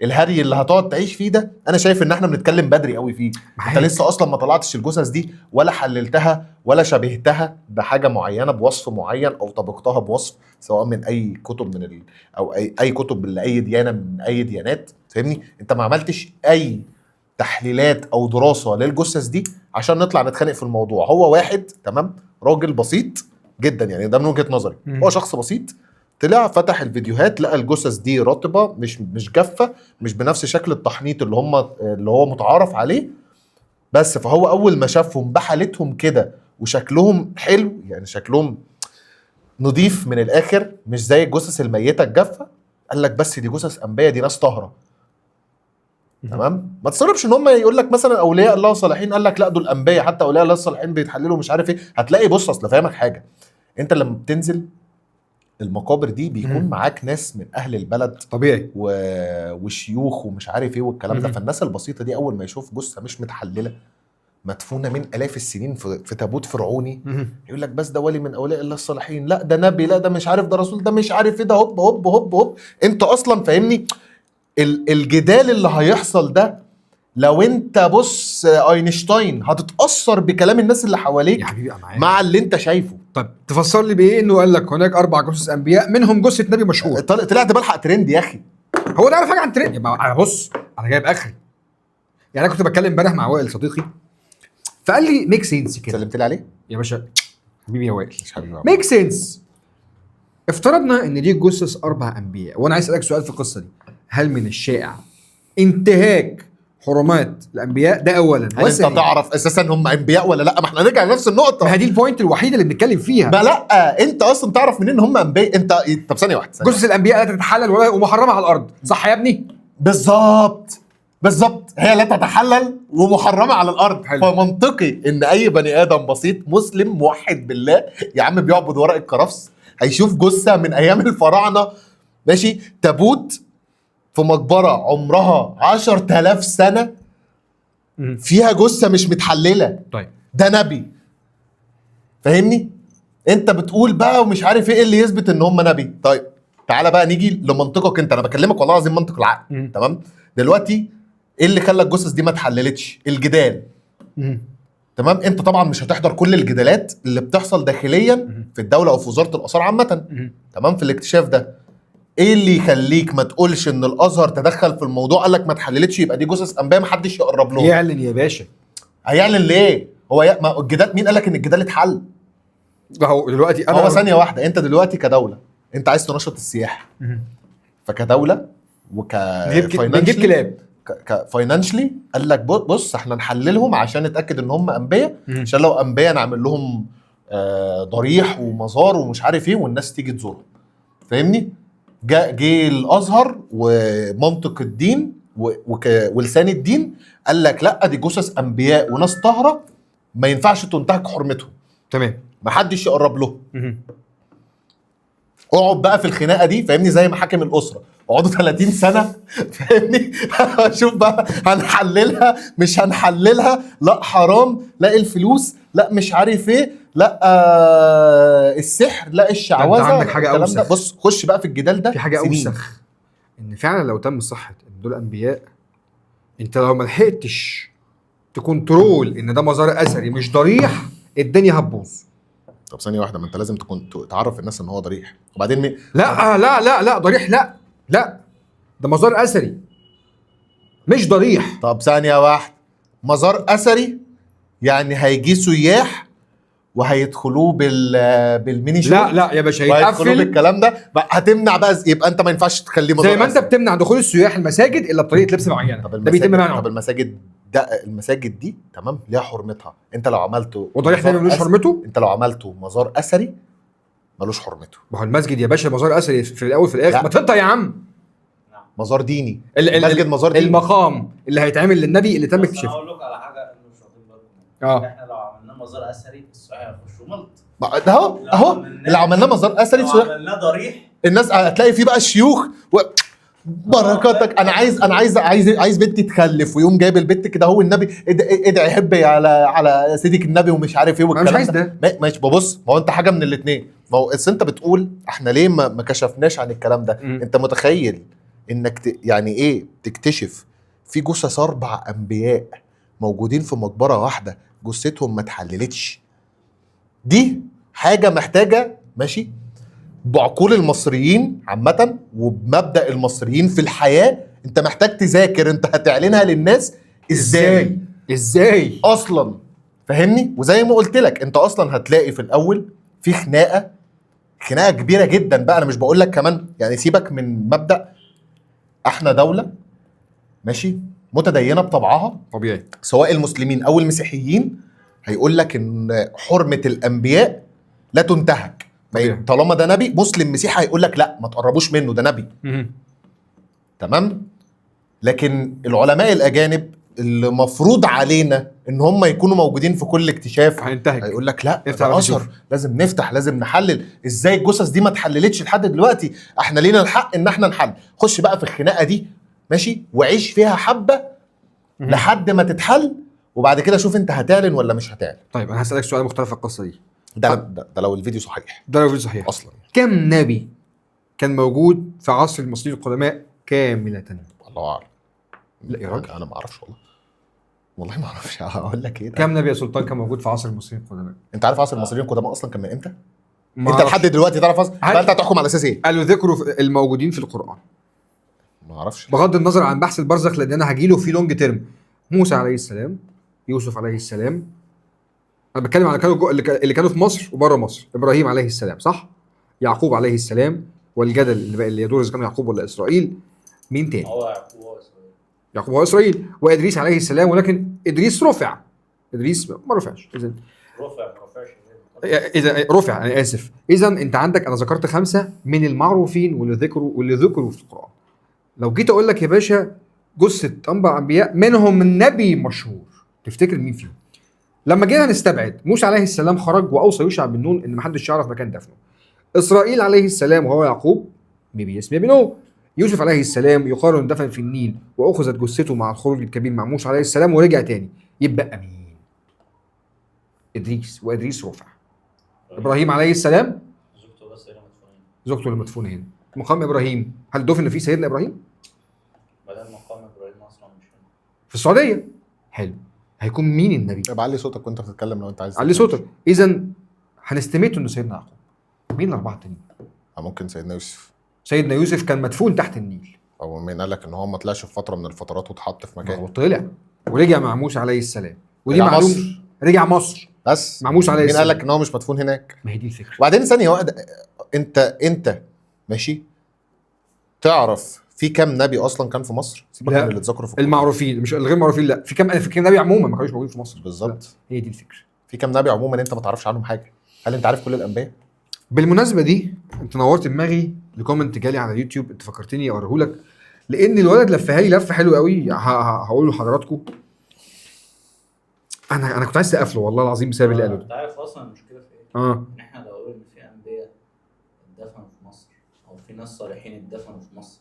الهري اللي هتقعد تعيش فيه ده. انا شايف ان احنا بنتكلم بدري قوي فيه. انت لسه اصلا ما طلعتش الجثث دي ولا حللتها ولا شبهتها بحاجه معينه بوصف معين او طبقتها بوصف سواء من اي كتب او اي كتب لاي ديانه من اي ديانات فاهمني. انت ما عملتش اي تحليلات او دراسه للجثث دي عشان نطلع نتخانق في الموضوع. هو واحد تمام راجل بسيط جدا يعني ده من وجهه نظري. هو شخص بسيط طلع فتح الفيديوهات لقى الجثث دي رطبه مش جافه مش بنفس شكل التحنيط اللي هو متعارف عليه. بس فهو اول ما شافهم بحالتهم كده وشكلهم حلو يعني شكلهم نضيف من الاخر مش زي الجثث الميته الجافه قال لك بس دي جثث انبياء دي ناس طاهره. تمام. ما تستغربش ان هم يقول لك مثلا اولياء الله الصالحين قال لك لا دول انبياء. حتى اولياء الله الصالحين بيتحللوا مش عارف ايه. هتلاقي بص اصل فاهمك حاجه. انت لما بتنزل المقابر دي بيكون معاك ناس من اهل البلد طبيعي. وشيوخ ومش عارف ايه والكلام ده. مم. فالناس البسيطه دي اول ما يشوف جثه مش متحلله مدفونه من الاف السنين في تابوت فرعوني، يقول لك بس ده ولي من اولياء الله الصالحين، لا ده نبي، لا ده مش عارف، ده رسول، ده مش عارف ايه، ده هوب هوب هوب هوب. انت اصلا فاهمني الجدال اللي هيحصل ده، لو انت بص اينشتاين هتتاثر بكلام الناس اللي يا حواليك حبيبي انا معاك. مع اللي انت شايفه. طب تفسر لي بايه انه قال لك هناك 4 جثث انبياء منهم جثه نبي مشهور؟ طلعت بلحق ترند يا اخي. هو ده عارف حاجه عن ترند؟ انا بص انا جايب اخري. يعني انا كنت بتكلم امبارح مع وائل صديقي فقال لي ميك سينس كده. سلمت لي عليه يا باشا حبيبي يا وائل، مش حبيبي. ميك سينس. افترضنا ان دي جثث 4 انبياء، وانا عايز اسالك سؤال في القصه دي، هل من الشائع انتهاك حرمات الانبياء؟ ده اولا. هل انت تعرف اساسا هم انبياء ولا لا؟ ما احنا هنرجع لنفس النقطه. ما هي دي البوينت الوحيده اللي بنتكلم فيها. ما لا انت اصلا تعرف منين هم انبياء؟ انت طب ثانيه واحده. جثث الانبياء لا تتحلل ولا ومحرمه على الارض، صح يا ابني؟ بالظبط هي لا تتحلل ومحرمه على الارض. حلو. فمنطقي ان اي بني ادم بسيط مسلم موحد بالله يا عم بيعبد ورق الكرفس هيشوف جثه من ايام الفراعنه، ماشي، تابوت في مقبره عمرها 10,000 سنه فيها جثه مش متحلله. طيب ده نبي، فاهمني؟ انت بتقول بقى ومش عارف ايه اللي يثبت ان هم نبي. طيب تعالى بقى نيجي لمنطقك انت، انا بكلمك والله العظيم منطق العقل. تمام؟ دلوقتي ايه اللي خلى الجثث دي ما اتحللتش؟ الجدال. تمام؟ انت طبعا مش هتحضر كل الجدالات اللي بتحصل داخليا في الدوله او في وزاره الاثار عامه. تمام؟ في الاكتشاف ده ايه اللي يخليك ما تقولش ان الازهر تدخل في الموضوع قال لك ما اتحللتش يبقى دي جثث انبياء ما حدش يقرب لهم؟ يعلن يا باشا. هيعلن ليه؟ ما الجدال مين قال لك ان الجدال اتحل؟ هو دلوقتي انا هو ثانيه واحده، انت دلوقتي كدوله انت عايز تنشط السياحه، فكدوله بنجيب كلاب كفاينانشلي قال لك بص احنا نحللهم عشان نتاكد ان هم انبياء، عشان لو انبياء نعمل لهم ضريح ومزار ومش عارف ايه والناس تيجي تزورهم. فاهمني؟ جه الازهر ومنطق الدين ولسان الدين قال لك لا دي جثث انبياء وناس طاهره ما ينفعش تنتهك حرمتهم. تمام. ما حدش يقرب له. اقعد بقى في الخناقه دي، فاهمني؟ زي محاكم الاسره اقعدوا 30 سنه، فاهمني؟ شوف بقى هنحللها مش هنحللها، لا حرام، لا الفلوس، لا مش عارف ايه، لا السحر، لا الشعوذه. عندك حاجه اوسخ. بص خش بقى في الجدال ده. في حاجه سنين. اوسخ، ان فعلا لو تم صحه ان دول انبياء، انت لو ما لحقتش تكنترول ان ده مزار اثري مش ضريح الدنيا هتبوظ. طب ثانيه واحده، ما انت لازم تكون تعرف الناس ان هو ضريح، وبعدين لا ضريح، لا ده مزار اثري مش ضريح. طب ثانيه واحده، مزار اثري يعني هيجي سياح وهيدخلوه بالميني شو؟ لا يا باشا هيدخلوه هيتقفل. بالكلام ده هتمنع بقى، يبقى انت ما ينفعش تخليه مزار زي ما انت أثري. بتمنع دخول السياح المساجد الا بطريقه لبس معينه، ده بيتم منعه. طب المساجد دي تمام ليها حرمتها، انت لو عملته وضريح ده ملوش حرمته. انت لو عملته مزار اثري ملوش حرمته. ما هو المسجد يا باشا مزار اثري في الاول في الاخر. ما تنطق يا عم. مزار ديني. المسجد مزار ديني. المقام اللي هيتعمل للنبي اللي تم انا اكتشافه. هقول لك على حاجه انتوا مش واخدين بالكم. احنا لو عملناه مزار اثري الصحيح هيخشوا ملط. ده اهو اللي عملناه مزار اثري لو عملناه ضريح الناس هتلاقي فيه بقى شيوخ بركاتك. انا عايز بنتي تخلف ويقوم جايب البنت كده، هو النبي ادعي حبي على سيدك النبي ومش عارف ايه والكلام. مش عايز ده. ماشي ببص، ما هو انت حاجه من الاثنين. ما هو انت بتقول احنا ليه ما كشفناش عن الكلام ده. انت متخيل انك يعني ايه تكتشف في جثث 4 انبياء موجودين في مقبره واحده جثتهم ما اتحللتش؟ دي حاجه محتاجه ماشي بعقول المصريين عامة وبمبدأ المصريين في الحياة. انت محتاج تذاكر انت هتعلنها للناس ازاي اصلا، فاهمني؟ وزي ما قلت لك انت اصلا هتلاقي في الاول في خناقة كبيرة جدا بقى. انا مش بقول لك كمان يعني سيبك من مبدأ احنا دولة ماشي متدينة بطبعها طبيعي، سواء المسلمين او المسيحيين، هيقول لك ان حرمة الانبياء لا تنتهك. طالما ده نبي مسلم مسيحي هيقول لك لا ما تقربوش منه ده نبي. تمام؟ لكن العلماء الاجانب اللي مفروض علينا ان هم يكونوا موجودين في كل اكتشاف هينتهك. هيقول لك لا افتح ده بس اثر، شوف. لازم نفتح، لازم نحلل ازاي الجثث دي ما اتحللتش لحد دلوقتي، احنا لينا الحق ان احنا نحلل. خش بقى في الخناقه دي ماشي، وعيش فيها حبه لحد ما تتحل، وبعد كده شوف انت هتعلن ولا مش هتعلن. طيب انا هسالك سؤال مختلف في القصه دي. ده لو الفيديو صحيح ده لو فيديو صحيح اصلا. كم نبي كان موجود في عصر المصريين القدماء كامله؟ الله اعلم. لا يا راجل، انا ما اعرفش والله ما اعرفش هقول لك ايه ده. كم نبي يا سلطان كان موجود في عصر المصريين القدماء؟ انت عارف عصر المصريين القدماء اصلا كان من امتى؟ ما انت أعرفش. لحد دلوقتي تعرف اصلا؟ هل- بقى انت هتحكم على اساس ايه؟ قالوا ذكروا الموجودين في القران ما اعرفش. بغض النظر عن بحث البرزخ، لان انا هجيله في لونج تيرم. موسى عليه السلام، يوسف عليه السلام، انا بتكلم على اللي كانوا في مصر وبره مصر. ابراهيم عليه السلام صح، يعقوب عليه السلام، والجدل اللي يدور اذا كان يعقوب ولا اسرائيل. مين تاني؟ هو يعقوب هو اسرائيل. يعقوب هو اسرائيل. وادريس عليه السلام، ولكن ادريس رفع، ادريس ما رفعش. رفع ما رفعش. اذا رفع انا اسف. اذا انت عندك، انا ذكرت 5 من المعروفين واللي ذكروا في القران. لو جيت اقول لك يا باشا جثه 4 انبياء منهم النبي مشهور، تفتكر مين فيهم؟ لما جينا نستبعد، موسى عليه السلام خرج واوصى يوشع بن نون ان محدش يعرف مكان دفنه. اسرائيل عليه السلام وهو يعقوب بيبي اسمه بنو. يوسف عليه السلام يقال انه دفن في النيل واخذت جثته مع الخروج الكبير مع موسى عليه السلام ورجع تاني. يبقى مين؟ ادريس، وادريس رفع. ابراهيم عليه السلام زوجته بس هي مدفونين. زوجته اللي مدفونه هنا. مقام ابراهيم، هل دفن فيه سيدنا ابراهيم؟ بدل مقام ابراهيم اصلا مش هنا. في السعوديه. حلو، هيكون مين النبي؟ يبقى علي صوتك وانت بتتكلم لو انت عايز. علي صوتك. اذا هنستميت انه سيدنا يعقوب. مين الاربعه التانيين؟ ممكن سيدنا يوسف. سيدنا يوسف كان مدفون تحت النيل. او مين قال لك ان هو ما طلعش في فتره من الفترات واتحط في هو مكان؟ طلع ورجع مع موسى عليه السلام، ودي رجع معلومه. مصر. رجع مصر بس مع موسى عليه مين السلام. قال لك ان هو مش مدفون هناك؟ ما هي دي الفكره. وبعدين ثانيه واحده، انت ماشي تعرف في كام نبي اصلا كان في مصر؟ سيبك لا. من اللي اتذكروا في القرآن. المعروفين مش الغير معروفين، لا، في كام نبي عموما ما كانوش موجودين في مصر. بالظبط. لا، هي دي الفكره. في كام نبي عموما انت ما تعرفش عنهم حاجه؟ هل انت عارف كل الانبياء؟ بالمناسبه دي انت نورت دماغي لكومنت جالي على اليوتيوب، انت فكرتني اوريه لك، لان الولد لفها لي لفه حلوه قوي. هقول لحضراتكم. انا كنت عايز اقفله والله العظيم بسبب اللي قاله ده. انت عارف اصلا المشكله في ايه؟ اه ان احنا لو قلنا ان في انبياء اتدفنوا في مصر او في ناس صالحين اتدفنوا في مصر،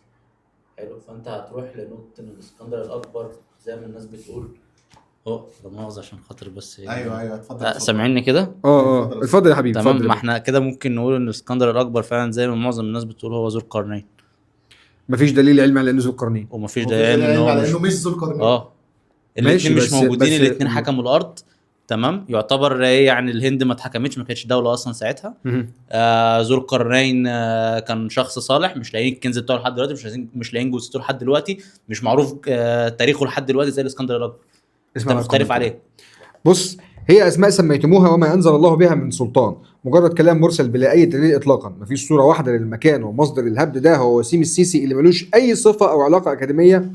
حلو، فانت هتروح لنقطه ان الاسكندر الاكبر زي ما الناس بتقول. هو ده مؤاخذه عشان خاطر بس ايوه اتفضل. سامعيني كده؟ اه اتفضل يا حبيبي. تمام. اتفضل. ما احنا كده ممكن نقول ان الاسكندر الاكبر فعلا زي ما معظم الناس بتقول هو ذو القرنين، مفيش دليل علمي على انه ذو القرنين. ومفيش دليل ان هو على مش انه مش ذو القرنين. الاثنين مش بس- موجودين، بس- الاثنين حكموا الارض. تمام. يعتبر ايه يعني، الهند ما اتحكمتش، ما كانتش دوله اصلا ساعتها. مهم. ذو القرنين كان شخص صالح، مش لاقيين الكنز بتاعه لحد دلوقتي، مش لاقيين جثته لحد دلوقتي، مش معروف تاريخه لحد دلوقتي زي الاسكندر الاكبر. انت اسمع مختلف الكومنت. عليه. بص، هي اسماء سميتموها وما انزل الله بها من سلطان، مجرد كلام مرسل بلا اي دليل اطلاقا. مفيش صوره واحده للمكان، ومصدر الهبد ده هو وسيم السيسي اللي ملوش اي صفه او علاقه اكاديميه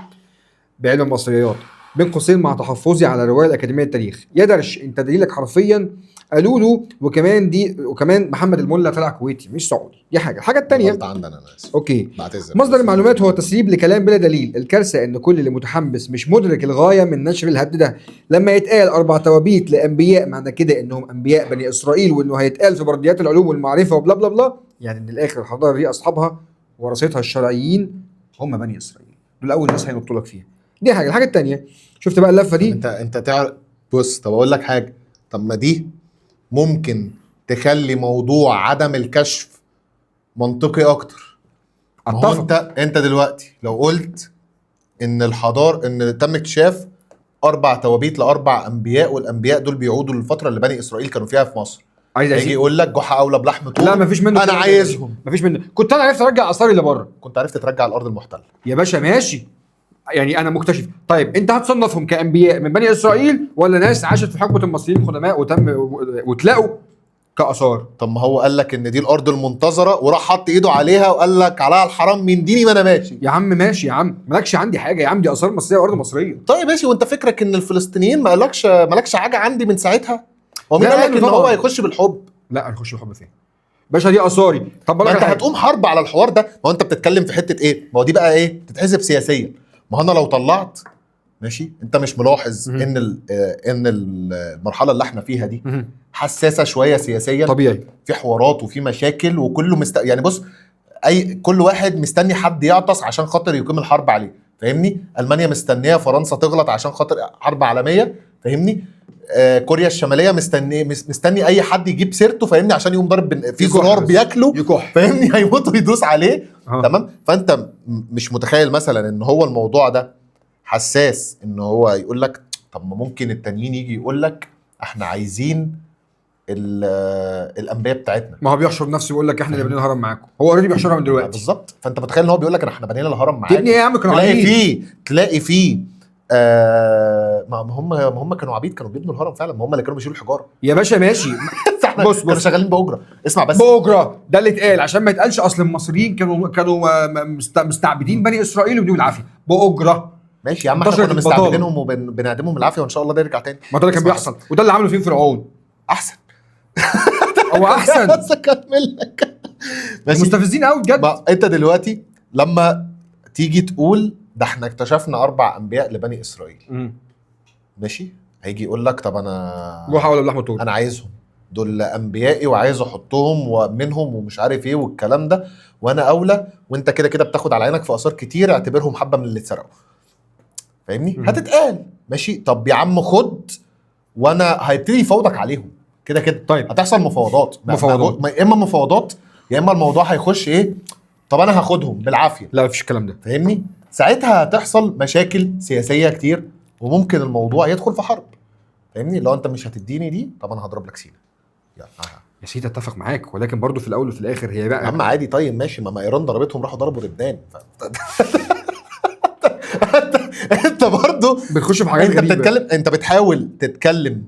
بعلم المصريات. بين قوسين مع تحفظي على روايه الاكاديميه التاريخ. يا درش انت دليلك حرفيا قالوا له. وكمان محمد الملا طلع كويتي مش سعودي. دي الحاجه الثانيه. غلط عندنا انا اسف. اوكي. بعتذر. مصدر المعلومات هو تسريب لكلام بلا دليل. الكارثه ان كل اللي متحمس مش مدرك الغايه من نشر الهبد ده. لما يتقال 4 توابيت لانبياء، معنى كده انهم انبياء بني اسرائيل، وانه هيتقال في برديات العلوم والمعرفه وبلا بلا بلا، يعني من الاخر الحضاره دي اصحابها ورثتها الشرعيين هم بني اسرائيل. دول اول ناس هينطوا لك فيها. دي الحاجه الثانيه. شفت بقى اللفه دي؟ انت تعرف. بص طب اقول لك حاجه. طب ما دي ممكن تخلي موضوع عدم الكشف منطقي اكتر. ما هو اتفق. انت دلوقتي لو قلت ان ان تم اكتشاف 4 توابيت ل4 انبياء، والانبياء دول بيعودوا للفتره اللي بني اسرائيل كانوا فيها في مصر، عايز يجي يقول لك جحا اولى بلحم طول. لا مفيش منه. انا عايزهم. مفيش منه. كنت انا عرفت ارجع اثاري اللي بره. كنت عرفت ترجع الارض المحتله يا باشا ماشي، يعني انا مكتشف. طيب انت هتصنفهم كانبياء من بني اسرائيل ولا ناس عاشت في حقبه المصريين القدماء وتلاقوا كاثار؟ طب ما هو قال لك ان دي الارض المنتظره وراح حط ايده عليها وقال لك عليها الحرام من ديني ما انا ماشي. يا عم ماشي يا عم، مالكش عندي حاجه يا عم، دي اثار مصريه وارض مصريه. طيب ماشي، وانت فكرك ان الفلسطينيين مالكش حاجه عندي من ساعتها؟ هو مين لا، قال لك ان طبعاً. هو هيخش بالحب؟ لا هنخش الحب فين باشا؟ دي اثاري. طب ما بقول انت لك هتقوم حرب على الحوار ده. ما هو انت بتتكلم في حته ايه؟ ما هو دي بقى ايه؟ تتحسب سياسيا. ما هو انا لو طلعت ماشي، انت مش ملاحظ مهم. ان المرحله اللي احنا فيها دي مهم. حساسه شويه سياسيا، طبيعي. في حوارات وفي مشاكل، وكله يعني بص، كل واحد مستني حد يعطس عشان خاطر يقيم الحرب عليه، فاهمني؟ المانيا مستنيه فرنسا تغلط عشان خاطر حرب عالميه، فاهمني؟ كوريا الشماليه مستني اي حد يجيب سيرته، فاهمني؟ عشان يقوم ضارب في يكح زرار بس. بياكله، يكح. فاهمني؟ هيموت ويدوس عليه. آه. تمام. فانت مش متخيل مثلا ان هو الموضوع ده حساس، ان هو يقول لك طب ما ممكن التانيين يجي يقول لك احنا عايزين الانبياء بتاعتنا. ما هو بيحشر نفسه يقول لك احنا اللي بنينا الهرم معاكم، هو اوريدي بيحشرها من دلوقتي. بالظبط. فانت متخيل ان هو بيقول لك احنا بنينا الهرم معاك، تبني ايه يا عم؟ كانوا تلاقي عبيد. فيه ما هم كانوا عبيد، كانوا بيبنوا الهرم فعلا، ما هم اللي كانوا بيشيلوا الحجاره. يا باشا ماشي. احنا بص كانوا شغالين باجره. اسمع بس، بوجرة ده اللي اتقال عشان ما يتقالش اصل المصريين كانوا مستعبدين بني اسرائيل وبدون العافيه بوجرة. ماشي يا عم، احنا انتشرت كنا البطالة. مستعبدينهم وبنعدمهم العافيه، وان شاء الله ده يرجع تاني. ما ده اللي كان اسمع بيحصل، وده اللي عمله فين فرعون. احسن. هو احسن. بس اكمل لك. ماشي. مستفزين قوي بجد. ما انت دلوقتي لما تيجي تقول ده احنا اكتشفنا 4 انبياء لبني اسرائيل، ماشي، هيجي يقول لك طب انا جحا ولا بلحمه طول. انا عايزهم دول انبيائي وعايز احطهم ومنهم ومش عارف ايه والكلام ده، وانا اولى، وانت كده كده بتاخد على عينك في اثار كتير، اعتبرهم حبه من اللي اتسرقوا، فاهمني؟ هتتقال ماشي. طب يا عم خد، وانا هيبتدي يفاوضك عليهم كده كده. طيب. هتحصل مفاوضات، يا اما مفاوضات يا اما الموضوع هيخش ايه، طب انا هاخدهم بالعافيه، لا مفيش الكلام ده. فاهمني؟ ساعتها هتحصل مشاكل سياسيه كتير، وممكن الموضوع يدخل في حرب، فاهمني؟ لو انت مش هتديني دي، طب انا هضرب لك سينا. يا سيدي اتفق معاك، ولكن برضو في الاول وفي الاخر هي يا بقى عم عادي، طيب ماشي، ما ايران ضربتهم راحوا ضربوا لبنان انت برضو بنخش في حاجات غريبه. انت بتحاول تتكلم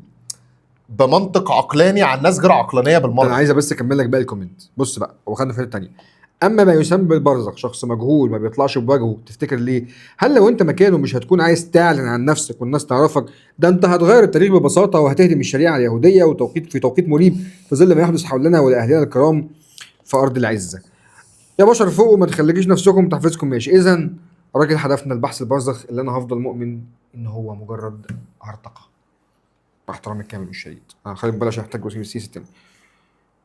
بمنطق عقلاني عن ناس غير عقلانيه بالمره. انا عايز بس اكمل لك باقي الكومنت. بص بقى، هو خدنا في حته ثانيه. اما ما يسمى بالبرزخ، شخص مجهول ما بيطلعش بوجهه، تفتكر ليه؟ هل لو انت مكانه مش هتكون عايز تعلن عن نفسك والناس تعرفك؟ ده انت هتغير التاريخ ببساطه، وهتهدم الشريعه اليهوديه وتوقيت في توقيت مريب، في ظل ما يحدث حولنا ولاهلنا الكرام في ارض العزه. يا بشر فوقوا، ما تخليكيش نفسكم تحفزكم. ماشي، اذا راجل هدفنا البحث البرزخ، اللي انا هفضل مؤمن ان هو مجرد هرطقه، باحترامي الكامل والشديد. انا خالد بلاش احتاج وسيم السيسي تاني.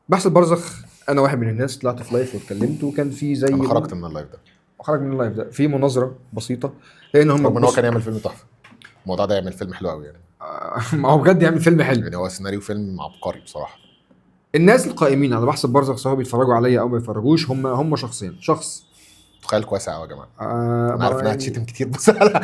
بحث البرزخ، انا واحد من الناس طلعت في لايف واتكلمت، وكان في زي انا خرجت من اللايف ده، خرج من اللايف ده في مناظره بسيطه، لان هم رغم ان هو كان يعمل فيلم تحفه. الموضوع ده يعمل فيلم حلو قوي يعني. ما هو بجد يعمل فيلم حلو. يعني هو سيناريو فيلم عبقري بصراحه. الناس القائمين على بحث البرزخ، سواء بيتفرجوا عليا او ما بيتفرجوش، هم شخصين. شخص تخيلك واسع قوي يا جماعه. آه انا عارف انها يعني هتشتم كتير، بس انا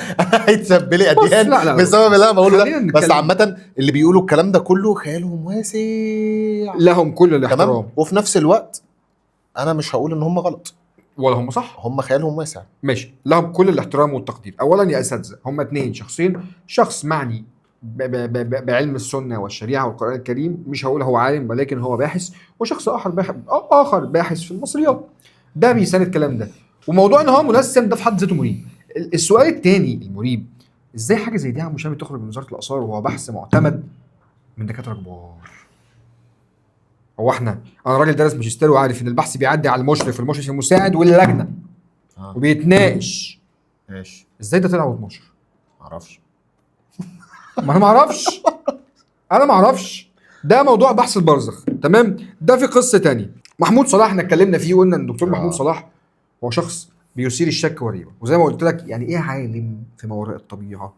هيتسب لي بص، اديان لا بسبب اللي انا بقوله خلينا ده، بس نتكلم. عامه اللي بيقولوا الكلام ده كله خيالهم واسع، لهم كل الاحترام. تمام. وفي نفس الوقت انا مش هقول ان هم غلط ولا هم صح. هم خيالهم واسع. ماشي، لهم كل الاحترام والتقدير. اولا يا اساتذه، هم اتنين شخصين، شخص معني بعلم السنه والشريعه والقران الكريم، مش هقول هو عالم ولكن هو باحث، وشخص اخر باحث في المصريات، ده بيساند الكلام ده. وموضوع ان هو منسم ده في حد ذاته مريب. السؤال الثاني المريب، ازاي حاجه زي دي يا عم هشام تخرج من وزاره الاثار وهو بحث معتمد من دكاتره كبار؟ هو انا راجل دارس ماجستير وعارف ان البحث بيعدي على المشرف والمشرف المساعد واللجنه وبيتناقش. ماشي. ازاي ده طلع 12؟ معرفش. ما انا ما اعرفش. ده موضوع بحث البرزخ، تمام. ده في قصه تانية. محمود صلاح احنا اتكلمنا فيه وقلنا ان الدكتور محمود صلاح هو شخص بيثير الشك والريبه، وزي ما قلت لك يعني ايه عالم في ما وراء الطبيعه.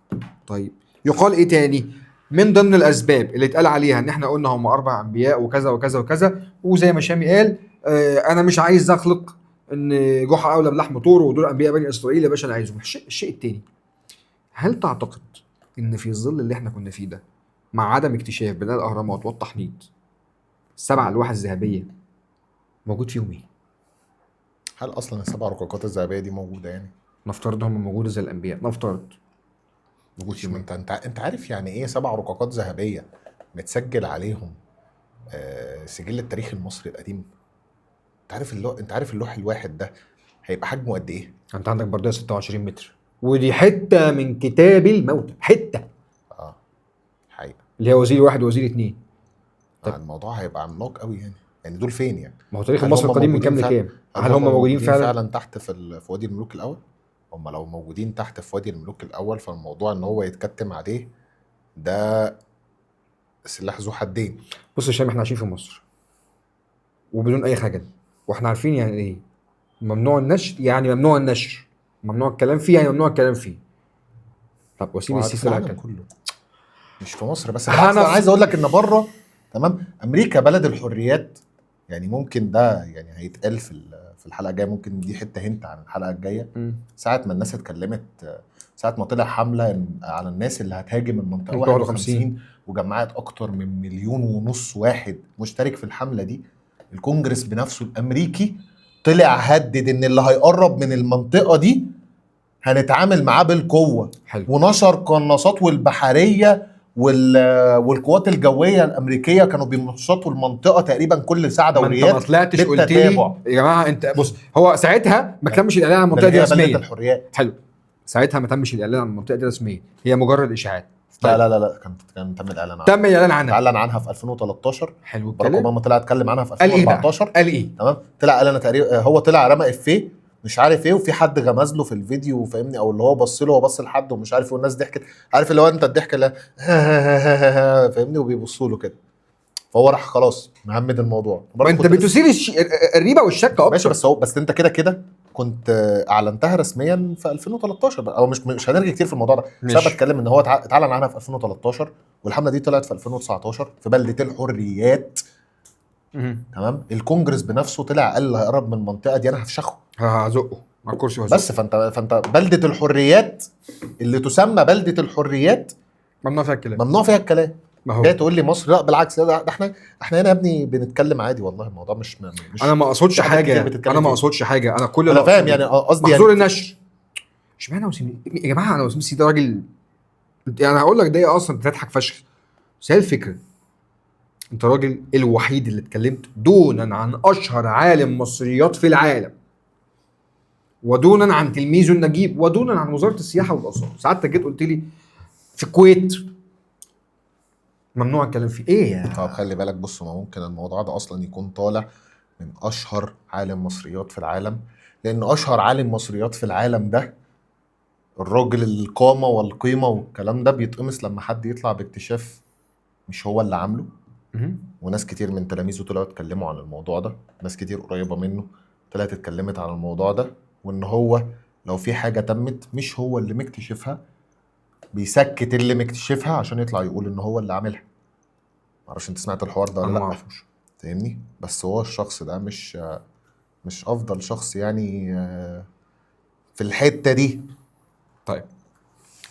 طيب يقال ايه تاني من ضمن الاسباب اللي اتقال عليها ان احنا قلنا هم 4 انبياء وكذا وكذا وكذا، وزي ما شامي قال انا مش عايز اخلق ان جحا اولى بلحم طور ودول انبياء بني اسرائيل يا باشا، انا عايزهم. الشيء التاني، هل تعتقد ان في ظل اللي احنا كنا فيه ده، مع عدم اكتشاف بناء الاهرامات والتحنيط، 7 ألواح الذهبيه موجود فيهم ايه؟ هل اصلا ال7 رقاقات الذهبيه دي موجوده يعني؟ نفترض هم موجوده زي الانبياء، نفترض موجود فيهم. انت عارف يعني ايه 7 رقاقات ذهبيه متسجل عليهم سجل التاريخ المصري القديم؟ انت عارف اللوح الواحد ده هيبقى حجمه قد ايه؟ انت عندك برديه 26 متر، ودي حته من كتاب الموتى، حته حقيقه اللي هي وزير 1 ووزير 2. طيب. الموضوع هيبقى عملاق قوي يعني دول فين يعني؟ ما هو تاريخ مصر القديم من كام لكام؟ هل هم موجودين فعلا تحت في وادي الملوك الاول؟ هم لو موجودين تحت في وادي الملوك الاول، فالموضوع ان هو يتكتم عليه ده سلاح ذو حدين. بص يا هشام، احنا عايشين في مصر وبدون اي خجل، واحنا عارفين يعني ايه ممنوع النشر، يعني ممنوع النشر، ممنوع الكلام فيه، يعني ممنوع الكلام فيه. طب وسيم وفي السيسي طلع العالم كده. كله، مش في مصر بس. بالعكس انا هنف عايز اقول لك ان بره تمام امريكا بلد الحريات. يعني ممكن ده يعني هيتقال في الحلقه الجايه، ممكن دي حته هنت عن الحلقه الجايه. ساعه ما الناس اتكلمت، ساعه ما طلع حمله على الناس اللي هتهاجم المنطقه 51 وجمعت اكتر من 1.5 مليون واحد مشترك في الحمله دي، الكونجرس بنفسه الامريكي طلع هدد ان اللي هيقرب من المنطقه دي هنتعامل معاه بالقوه. حلو. ونشر قناصات والبحريه والقوات الجويه الامريكيه كانوا بينشطوا المنطقه تقريبا كل ساعه ما انت دوريات ما طلعتش قلت لي بالتتابع. يا جماعه، انت بص، هو ساعتها ما تمش الاعلان عن المنطقه اللي دي هي بلده رسميا. الحريات. حلو. ساعتها ما تمش الاعلان عن المنطقه دي رسميا، هي مجرد اشاعات. لا لا لا لا كان تم الاعلان عنها. تم الاعلان عنها. اعلن عنها في 2013. حلو باراك الكلام. اوباما طلع اتكلم عنها في قال ايه بقى؟ 2014. قال ايه؟ تمام. طلع قال انا تقريبا، هو طلع رمى افيه مش عارف ايه، وفي حد غمز له في الفيديو فاهمني، او اللي هو بص له، هو بص لحد ومش عارف ايه، والناس ضحكت. عارف اللي هو انت الضحكه اللي فاهمني، وبيبصوا له كده. فهو راح خلاص مهمد الموضوع. ما انت بتثير الريبه والشك اكتر. ماشي، بس انت كده كنت اعلنتها رسميا في 2013 او مش هنرجع كتير في الموضوع ده. بس انا بتكلم ان هو اتعلن عنها في 2013 والحمله دي طلعت في 2019 في بلده الحريات. تمام. الكونجرس بنفسه طلع قال اللي هيقرب من المنطقه دي انا هفشخه، هزقه على الكرسي وهزقه. بس فانت بلده الحريات اللي تسمى بلده الحريات ممنوع فيها الكلام. ممنوع فيها الكلام. ما هو جاي تقول لي مصر؟ لا بالعكس، ده احنا هنا يا ابني بنتكلم عادي والله. الموضوع مش انا ما اقصدش حاجه، انا ما اقصدش حاجه، انا كل انا فاهم يعني قصدي محظور يعني النشر. اشمعنى وسيم يا جماعه؟ انا وسيم السيسي ده راجل، يعني هقول لك ده اصلا بتضحك فشخ، بس هي الفكره انت راجل الوحيد اللي اتكلمت دونا عن اشهر عالم مصريات في العالم، ودونا عن تلميذه النجيب، ودونا عن وزاره السياحه والاثار. ساعتك جيت قلت لي في الكويت ممنوع الكلام فيه ايه يا طب خلي بالك، بص، ما ممكن الموضوع ده اصلا يكون طالع من اشهر عالم مصريات في العالم، لان اشهر عالم مصريات في العالم ده الراجل القامه والقيمه والكلام ده بيتقمص لما حد يطلع باكتشاف مش هو اللي عامله. وناس كتير من تلاميذه طلعوا اتكلموا عن الموضوع ده، ناس كتير قريبه منه طلعت اتكلمت عن الموضوع ده، وان هو لو في حاجه تمت مش هو اللي مكتشفها بيسكت اللي مكتشفها عشان يطلع يقول ان هو اللي عاملها. معرفش انت سمعت الحوار ده ولا انا لا؟ ما اعرفش فاهمني. بس هو الشخص ده مش افضل شخص يعني في الحته دي. طيب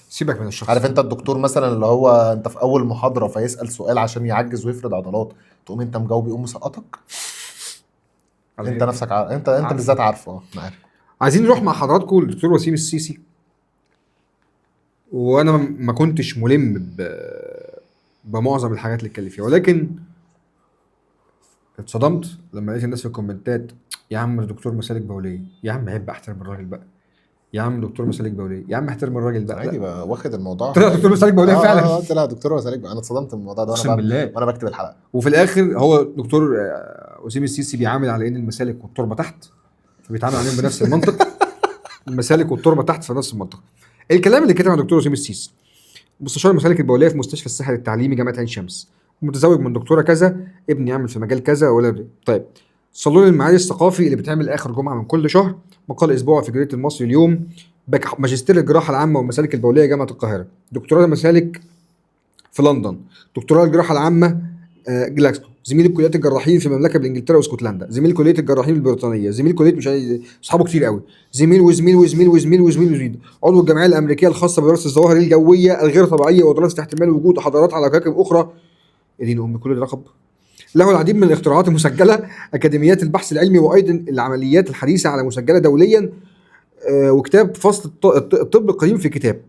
سيبك من الشخص. عارف انت الدكتور مثلا اللي هو انت في اول محاضره فيسال سؤال عشان يعجز ويفرد عضلات، تقوم انت مجاوب يقوم مسقطك. انت نفسك انت بالذات عارفه. انا عارف. عايزين نروح مع حضراتكم للدكتور وسيم السيسي، وانا ما كنتش ملم بمعظم الحاجات اللي اتكلم فيها، ولكن اتصدمت لما لقيت الناس في الكومنتات يا عم الدكتور مسالك بوليه، يا عم عيب احترم الراجل بقى، يا عم دكتور مسالك بوليه، يا عم احترم الراجل بقى. عادي بقى واخد الموضوع. طلع دكتور مسالك بوليه فعلا. طلع دكتور مسالك بقى. انا اتصدمت من الموضوع ده اقسم بالله وانا بكتب الحلقه. وفي الاخر هو دكتور وسيم السيسي بيعامل على ان المسالك والتربه تحت، فبيتعامل عليهم بنفس المنطق. المسالك والتربه تحت في نفس المنطق. الكلام اللي كتبه عن دكتور وسيم السيسي: مستشار المسالك البوليه في مستشفى الساحل التعليمي جامعه عين شمس، متزوج من دكتوره كذا، ابني يعمل في مجال كذا ولا. طيب صالون المعالي الثقافي اللي بيتعمل اخر جمعه من كل شهر، مقال اسبوعي في جريده المصري اليوم، ماجستير الجراحه العامه والمسالك البوليه جامعه القاهره، دكتوراه المسالك في لندن، دكتوراه الجراحه العامه جلاكسكو، زميل كليات الجراحين في المملكه بانجلترا واسكتلندا، زميل كليه الجراحين البريطانيه، زميل كليه مش اصحابه كتير قوي، زميل وزميل وزميل وزميل وزميل وزميل، عضو الجمعيه الامريكيه الخاصه بدراسه الظواهر الجويه الغير طبيعيه ودراسه احتمال وجود حضارات على كواكب اخرى. يا دين ام كل الرقب. له العديد من الاختراعات المسجله، اكاديميات البحث العلمي، وايضا العمليات الحديثه على مسجله دوليا، وكتاب فصل الطب القديم في كتاب.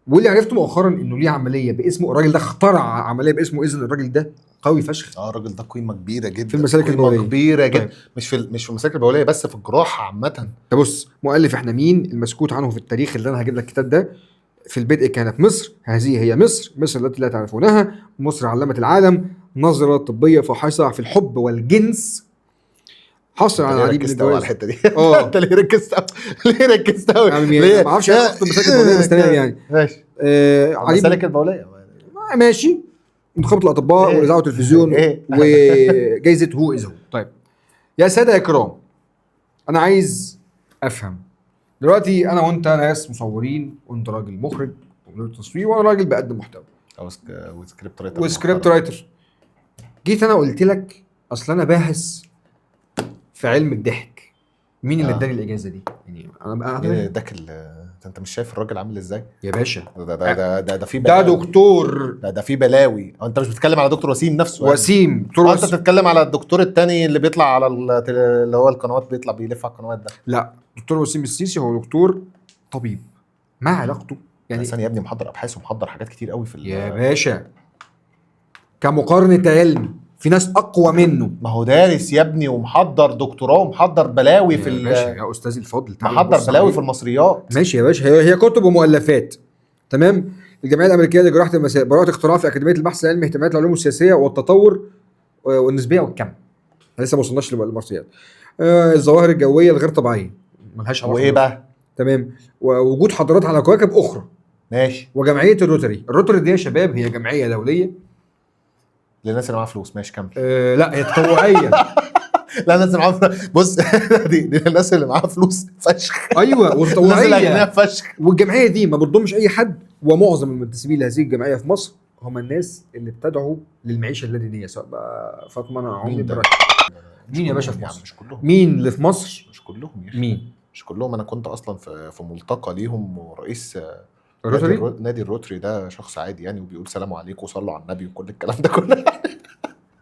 واللي عرفته مؤخرا انه ليه عمليه باسمه، الراجل ده اخترع عمليه باسمه، اذن الراجل ده قوي فشخ. الراجل ده قيمه كبيره جدا في المسالك البوليه، كبيره جدا. طيب. مش في المسالك البوليه بس، في الجراحه عامه. طب بص، مؤلف احنا مين المسكوت عنه في التاريخ اللي انا هجيب لك الكتاب ده: في البدء كانت مصر، هذه هي مصر، مصر التي لا تعرفونها، مصر علمت العالم، نظرة طبية فاحصة في الحب والجنس، حصل على العديد من ركزت قوي على الجوائز. الحته دي. انت ليه ركزت قوي؟ ليه ركزت قوي؟ يعني ما اعرفش اخد المسالك البوليه بس تمام يعني. ماشي. عديد المسالك البوليه ماشي. نقابه الاطباء إيه؟ والاذاعه والتلفزيون إيه؟ وجائزه هو از هو. طيب يا ساده يا كرام، انا عايز افهم دلوقتي، انا وانت ناس مصورين، وانت راجل مخرج ومدير تصوير، وانا راجل بقدم محتوى وسكريبت رايتر. وسكريبت رايتر. جيت انا قلت لك اصل انا باحث في علم الضحك، مين اللي اداني الاجازه دي؟ يعني انا ايه اداك انت مش شايف الراجل عامل ازاي؟ يا باشا ده في ده بلاوي. دكتور ده في بلاوي. انت مش بتتكلم على دكتور وسيم نفسه يعني. وسيم، دكتور انت بتتكلم على الدكتور التاني اللي بيطلع على اللي هو القنوات، بيطلع بيلف على القنوات ده. لا، دكتور وسيم السيسي هو دكتور طبيب، ما علاقته يعني يعني يا ابني محضر ابحاث ومحضر حاجات كتير قوي في يا باشا كمقارنة علم في ناس اقوى منه. ما هو دارس يا ابني ومحضر دكتوراه ومحضر بلاوي في يا باشا يا استاذ الفاضل، تعال محضر بص بلاوي عليه. في المصريات. ماشي يا باشا، هي كتب ومؤلفات. تمام. الجمعيه الامريكيه لجراحه المسائل، براءه اختراع في اكاديميه البحث العلمي، اهتمامات العلوم السياسيه والتطور والنسبيه والكم. لسه ما وصلناش للمرسيات. الظواهر الجويه الغير طبيعيه ملهاش علاقه. وايه بقى؟ تمام. ووجود حضارات على كواكب اخرى. ماشي. وجمعيه الروتري دي يا شباب هي جمعيه دوليه للناس اللي معاها فلوس. ماشي كمل. لا هي تطوعيه. لا الناس اللي معاها فلوس. بص دي للناس اللي معاها فلوس فشخ. ايوه الناس اللي وتطوعيه. اغنياء فشخ. والجمعيه دي ما بتضمش اي حد، ومعظم المنتسبين لهذه الجمعيه في مصر هم الناس اللي بتدعو للمعيشه اللادينيه، سواء بقى فاطمه عمري مين ده؟ براك. مين يا باشا في يعني مصر؟ مش كلهم. مين اللي في مصر؟ مش كلهم يا اخي. مين؟ مش كلهم. انا كنت اصلا في ملتقى ليهم، ورئيس الروتري؟ نادي الروتري ده شخص عادي يعني، وبيقول سلام عليكم وصلوا على النبي وكل الكلام ده كله.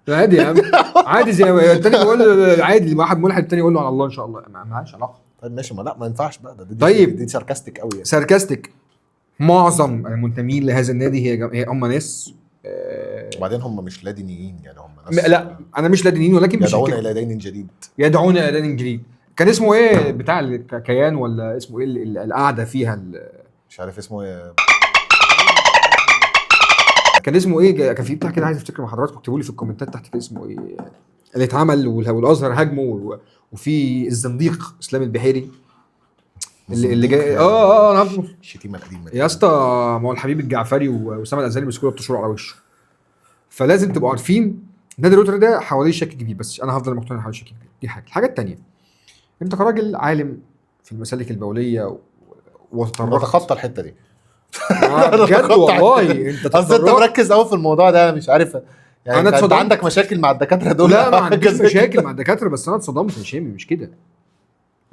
عادي يا عم، عادي زي التاني بيقول عادي، واحد ملحد التاني يقول له على الله ان شاء الله، ما لهاش علاقه. طيب ماشي، ما لا ما ينفعش بقى ده. طيب. دي ساركاستيك قوي يعني. ساركاستيك. معظم المنتمين لهذا النادي هي هم ناس وبعدين هم مش لا دينيين يعني، هم ناس لا انا مش لا دينيين، ولكن مش يدعون الى دين جديد. يدعون الى دين جديد. كان اسمه ايه بتاع الكيان، ولا اسمه ايه القعده فيها مش عارف اسمه ايه. كان اسمه ايه؟ كان في بتاع كده عايز افتكر مع حضراتكم، اكتبوا لي في الكومنتات تحت كان اسمه ايه اللي اتعمل والازهر هاجمه، وفي الزنديق اسلام البحيري اللي جاي. انا عارفه الشتيمه القديمه يا اسطى. ما هو الحبيب الجعفري واسامه الازهري مسكوا بتشروا على وشه. فلازم تبقوا عارفين نادي الروتري ده حواليه شك كبير، بس انا هفضل مقتنع حواليه شك كبير. دي حاجه. الحاجه الثانيه، انت كراجل عالم في المسالك البوليه وتطرقت تخطى الحته دي. بجد والله انت اصل انت مركز قوي في الموضوع ده، مش عارف يعني. أنا انت عندك مشاكل مع الدكاتره دول؟ لا ما عنديش مشاكل مع الدكاتره، بس انا اتصدمت يا شامي، مش كده.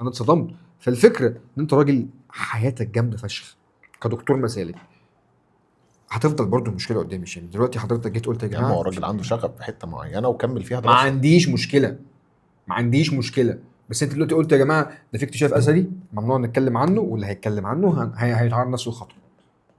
انا اتصدمت. فالفكره ان انت راجل حياتك جامده فشخ كدكتور مسالك، هتفضل برضو المشكله قدامي يا شامي. دلوقتي حضرتك جيت قلت يا يعني جماعه هو راجل عنده شغف في حته معينه وكمل فيها ما دراسه. عنديش مشكله، ما عنديش مشكله، بس انت دلوقتي قلت يا جماعه ده في اكتشاف اثري ممنوع نتكلم عنه، واللي هيتكلم عنه هيتعرض نفسه للخطر،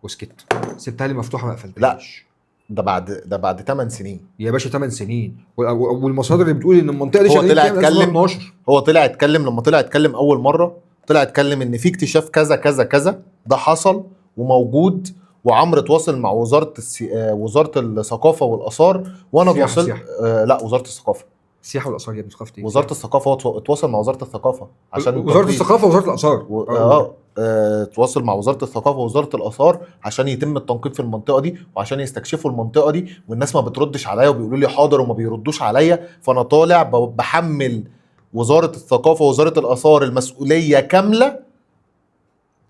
وسكت. سبتها لي مفتوحه ما قفلتهاش. ده بعد 8 سنين يا باشا 8 سنين، والمصادر اللي بتقول ان المنطقه دي هو شغالين طلع فيها من يتكلم. 2012. هو طلع يتكلم لما طلع يتكلم اول مره، طلع يتكلم ان في اكتشاف كذا كذا كذا ده حصل وموجود، وعمرو تواصل مع وزاره وزاره الثقافه والاثار، وانا تواصلت لا وزاره الثقافه. السياحه والاثار يا ابن ثقافه ايه؟ وزاره الثقافه. هو اتواصل مع وزاره الثقافه عشان وزاره الثقافه ووزاره الاثار تواصل مع وزاره الثقافه ووزاره الاثار عشان يتم التنقيب في المنطقه دي، وعشان يستكشفوا المنطقه دي. والناس ما بتردش عليا وبيقولوا لي حاضر وما بيردوش عليا، فانا طالع بحمل وزاره الثقافه ووزاره الاثار المسؤوليه كامله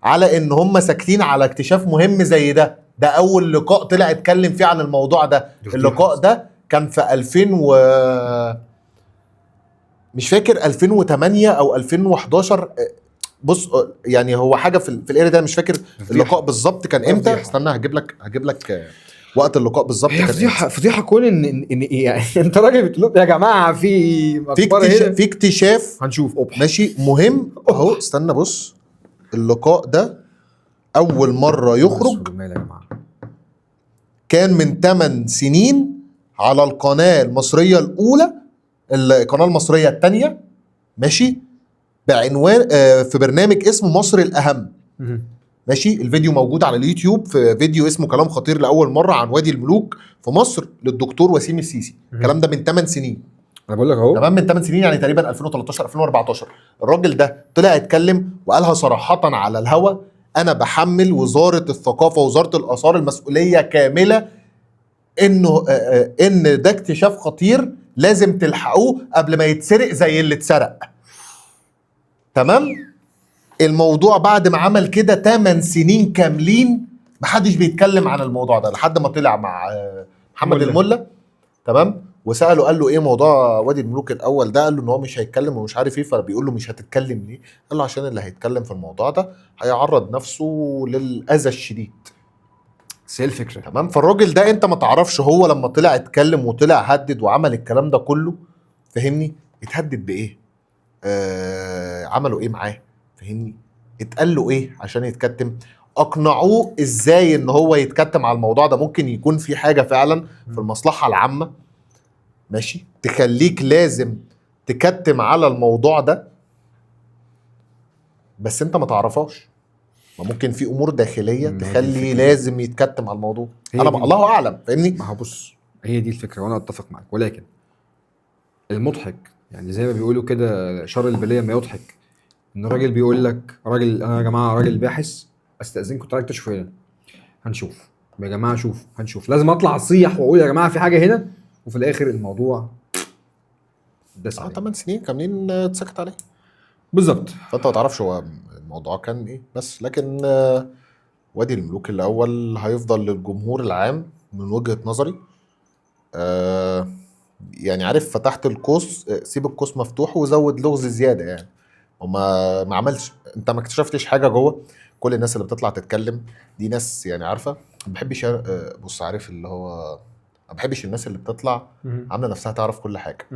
على ان هم ساكتين على اكتشاف مهم زي ده. ده اول لقاء طلع اتكلم فيه عن الموضوع ده. اللقاء ده كان في 2000 مش فاكر 2008 او 2011. بص يعني هو حاجه في الاريا ده، مش فاكر اللقاء بالظبط كان امتى. استنى هجيب لك وقت اللقاء بالظبط. هي فضيحه كون ان يعني انت راجل بتقول يا جماعه في اكتشاف هنشوف ماشي مهم اهو. استنى بص، اللقاء ده اول مره يخرج كان من 8 سنين على القناه المصريه الاولى، القناه المصريه الثانيه ماشي، بعنوان في برنامج اسمه مصر الاهم. ماشي. الفيديو موجود على اليوتيوب، في فيديو اسمه كلام خطير لاول مره عن وادي الملوك في مصر للدكتور وسيم السيسي. الكلام ده من 8 سنين. انا بقول لك اهو. تمام، من 8 سنين يعني تقريبا 2013 2014 الراجل ده طلع يتكلم وقالها صراحه على الهوا: انا بحمل وزاره الثقافه ووزاره الاثار المسؤوليه كامله، انه ان ده اكتشاف خطير لازم تلحقوه قبل ما يتسرق زي اللي اتسرق. تمام. الموضوع بعد ما عمل كده 8 سنين كاملين محدش بيتكلم عن الموضوع ده لحد ما طلع مع محمد ملا. الملا. تمام. وساله قال له ايه موضوع وادي الملوك الاول ده، قال له ان هو مش هيتكلم ومش عارف ايه، فبيقول له مش هتتكلم ليه؟ قال له عشان اللي هيتكلم في الموضوع ده هيعرض نفسه للاذى الشديد. بس هي الفكره. تمام. فالراجل ده انت ما تعرفش هو لما طلع اتكلم وطلع هدد وعمل الكلام ده كله، فهمني، اتهدد بايه؟ عملوا ايه معاه؟ فهمني، اتقال له ايه عشان يتكتم؟ اقنعوه ازاي ان هو يتكتم على الموضوع ده؟ ممكن يكون في حاجه فعلا في المصلحه العامه، ماشي، تخليك لازم تكتم على الموضوع ده، بس انت ما تعرفهاش. ما ممكن في امور داخليه ما هي دي تخلي الفكرة. لازم يتكتم على الموضوع. هي انا دي. الله اعلم، فاهمني. ما هو بص، هي دي الفكره وانا اتفق معاك، ولكن المضحك يعني زي ما بيقولوا كده شر البليه ما يضحك، ان الراجل بيقول لك راجل انا يا جماعه راجل باحث استاذنكم تعالوا اكتشفوا هنا. هنشوف يا جماعه، شوف هنشوف، لازم اطلع اصيح واقول يا جماعه في حاجه هنا، وفي الاخر الموضوع داس عليه. 8 سنين كاملين اتسكت عليه، بالظبط. فانت ما تعرفش هو الموضوع كان ايه. بس لكن وادي الملوك الاول هيفضل للجمهور العام من وجهة نظري. يعني عارف، فتحت القوس، سيب القوس مفتوح وزود لغز زياده يعني. وما ما عملش، انت ما اكتشفتش حاجه جوه. كل الناس اللي بتطلع تتكلم دي ناس يعني عارفه، ما بحبش بص عارف اللي هو، ما بحبش الناس اللي بتطلع عامله نفسها تعرف كل حاجه،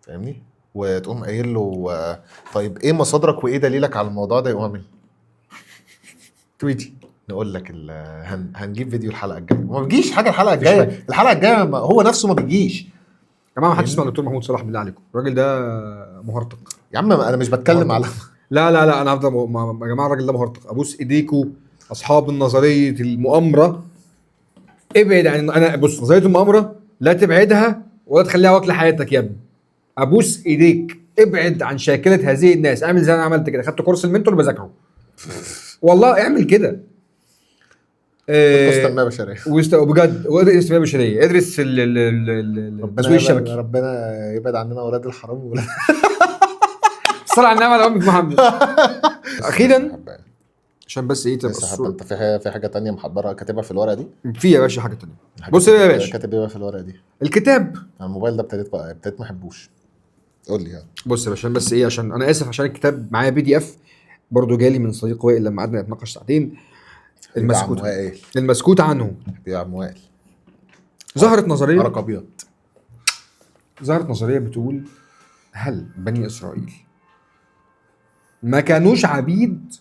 فاهمني، وتقوم قايل له طيب ايه مصادرك وايه دليلك على الموضوع ده؟ يقوم عامل تويتي. نقول لك هنجيب فيديو الحلقه الجايه، وما بيجيش حاجه الحلقه الجايه. الحلقه الجايه هو نفسه ما بيجيش. يا جماعه ما حدش يسمع الدكتور محمود صلاح بالله عليكم، الراجل ده مهرطق. يا عم انا مش بتكلم على لا انا هفضل يا جماعه الراجل ده مهرطق، ابوس ايديكوا اصحاب نظريه المؤامره، ابعد عن انا بص نظريه المؤامره لا تبعدها ولا تخليها واكله حياتك يا ابني. ابوس ايديك ابعد عن شاكله هذه الناس، اعمل زي انا عملت كده، خدت كورس المنتور بذاكره والله اعمل كده. قصه تنميه بشريه وبجد وادرس تنميه بشريه، ادرس التسويق الشبكي. ربنا يبعد عننا اولاد الحرام وولاد صلى على النبي على امك محمد. اخيرا عشان بس ايه تبقى الصوره. انت في حاجه تانية محضرها كاتبها في الورقه دي؟ في يا باشا حاجه تانية. بص يا باشا، كاتب ايه في الورقه دي؟ الكتاب. انا الموبايل ده ابتديت ما احبوش. قول لي يعني. بص يا باشا بس ايه، عشان انا اسف عشان الكتاب معايا PDF برضو جالي من صديق وائل لما قعدنا نتناقش ساعتين. المسكوت عنه يا عم وائل، ظهرت نظريه، ورق ابيض، ظهرت نظريه بتقول هل بني اسرائيل ما كانوش عبيد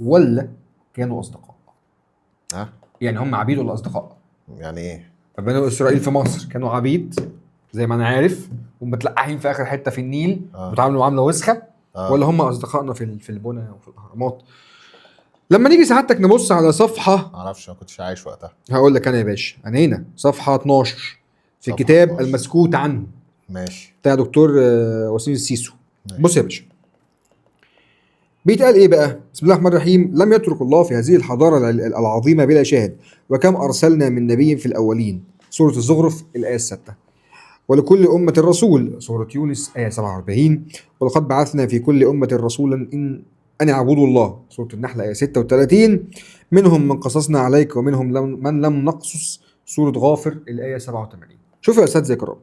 ولا كانوا اصدقاء؟ يعني هم عبيد ولا اصدقاء؟ يعني ايه؟ بني اسرائيل في مصر كانوا عبيد زي ما انا عارف ومتلقحين في اخر حته في النيل وبيتعاملوا معامله وسخه، ولا هم اصدقائنا في البنى وفي الاهرامات؟ لما نيجي سعادتك نبص على صفحه، معرفش، ما كنتش عايش وقتها. هقول لك انا يا باشا، انا هنا صفحه 12 في كتاب 12. المسكوت عنه، ماشي، بتاع دكتور وسيم السيسو. بص يا باشا بيتقال ايه بقى؟ بسم الله الرحمن الرحيم. لم يترك الله في هذه الحضاره العظيمه بلا شاهد، وكم ارسلنا من نبي في الاولين. سوره الزخرف الايه 6. ولكل امه رسول، سوره يونس ايه 47. ولقد بعثنا في كل امه رسولا ان اعبدوا الله، سوره النحل ايه 36. منهم من قصصنا عليك ومنهم من لم نقصص، سوره غافر الايه 87. شوف يا استاذ الكرام،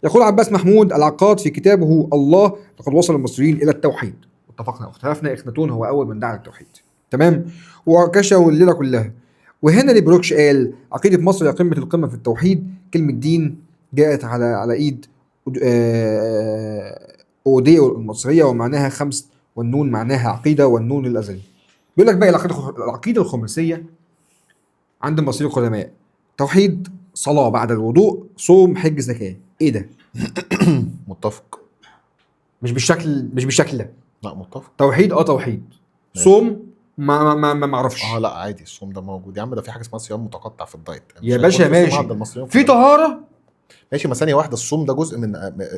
يقول عباس محمود العقاد في كتابه الله لقد وصل المصريين الى التوحيد، اتفقنا واختلفنا، اخناتون هو اول من دعا للتوحيد، تمام، وكشفوا الليله كلها. وهنا لبروكش قال عقيده مصر هي قمه القمه في التوحيد. كلمه دين جاءت على ايد اوديو المصريه ومعناها خمس، والنون معناها عقيده، والنون الازلي. بيقول لك بقى العقيده الخماسيه عند المصريين القدماء: توحيد، صلاه بعد الوضوء، صوم، حج، زكاه. ايه ده؟ متفق. مش بالشكل ده. لا متفق. توحيد توحيد. صوم ما اعرفش. لا عادي، الصوم ده موجود يا عم، ده في حاجه اسمها صيام متقطع في الدايت يا باشا ماشي. في طهاره ماشي، ما ثانيه واحده، الصوم ده جزء من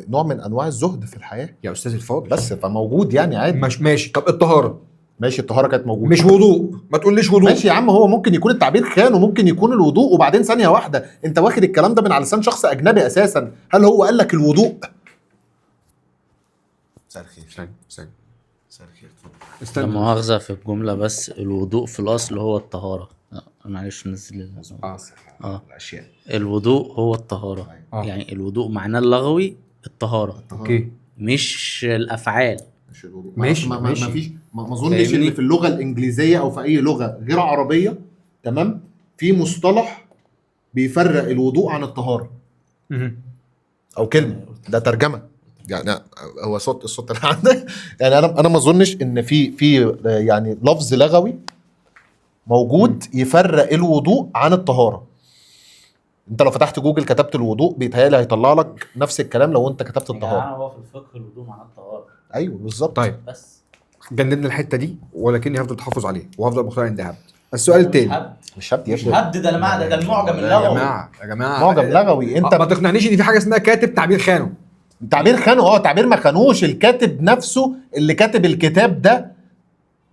نوع من انواع الزهد في الحياه، يا استاذ الفاضل بس فموجود يعني عادي. مش ماشي. طب الطهاره ماشي، الطهاره كانت موجوده. مش وضوء، ما تقوليش وضوء. ماشي يا عم، هو ممكن يكون التعبير خان وممكن يكون الوضوء. وبعدين ثانيه واحده، انت واخد الكلام ده من على لسان شخص اجنبي اساسا، هل هو قال لك الوضوء؟ مساء الخير. ثانية. مساء الخير، اتفضل. لا استنى. مؤاخذة في الجملة، بس الوضوء في الأصل هو الطهارة. معلش نزل الاشياء. الوضوء هو الطهارة. يعني الوضوء معناه اللغوي الطهارة، اوكي مش الأفعال. مش الوضوء. ماشي، ما ماشي. فيش، ما اظنش فاهمني؟ ان في اللغه الانجليزيه او في اي لغه غير عربيه، تمام، في مصطلح بيفرق الوضوء عن الطهاره او كلمه. ده ترجمه يعني، هو الصوت اللي عندك يعني. انا ما اظنش ان في يعني لفظ لغوي موجود يفرق الوضوء عن الطهاره. انت لو فتحت جوجل كتبت الوضوء بيتهيألي هيطلع لك نفس الكلام لو انت كتبت الطهاره. هو في الفقه الوضوء معناه الطهارة ايوه بالظبط. طيب بس. جنبنا الحته دي، ولكني هفضل تحفظ عليها وهفضل مقتنع عند هبد. السؤال التاني. مش هبد يا مش ابني، هبد، ده المعنى، ده المعجم يا اللغوي. جماعه يا جماعه معجم لغوي. انت ما تقنعنيش ان في حاجه اسمها كاتب تعبير خانه. تعبير خانه، تعبير ما خانوش الكاتب نفسه اللي كاتب الكتاب ده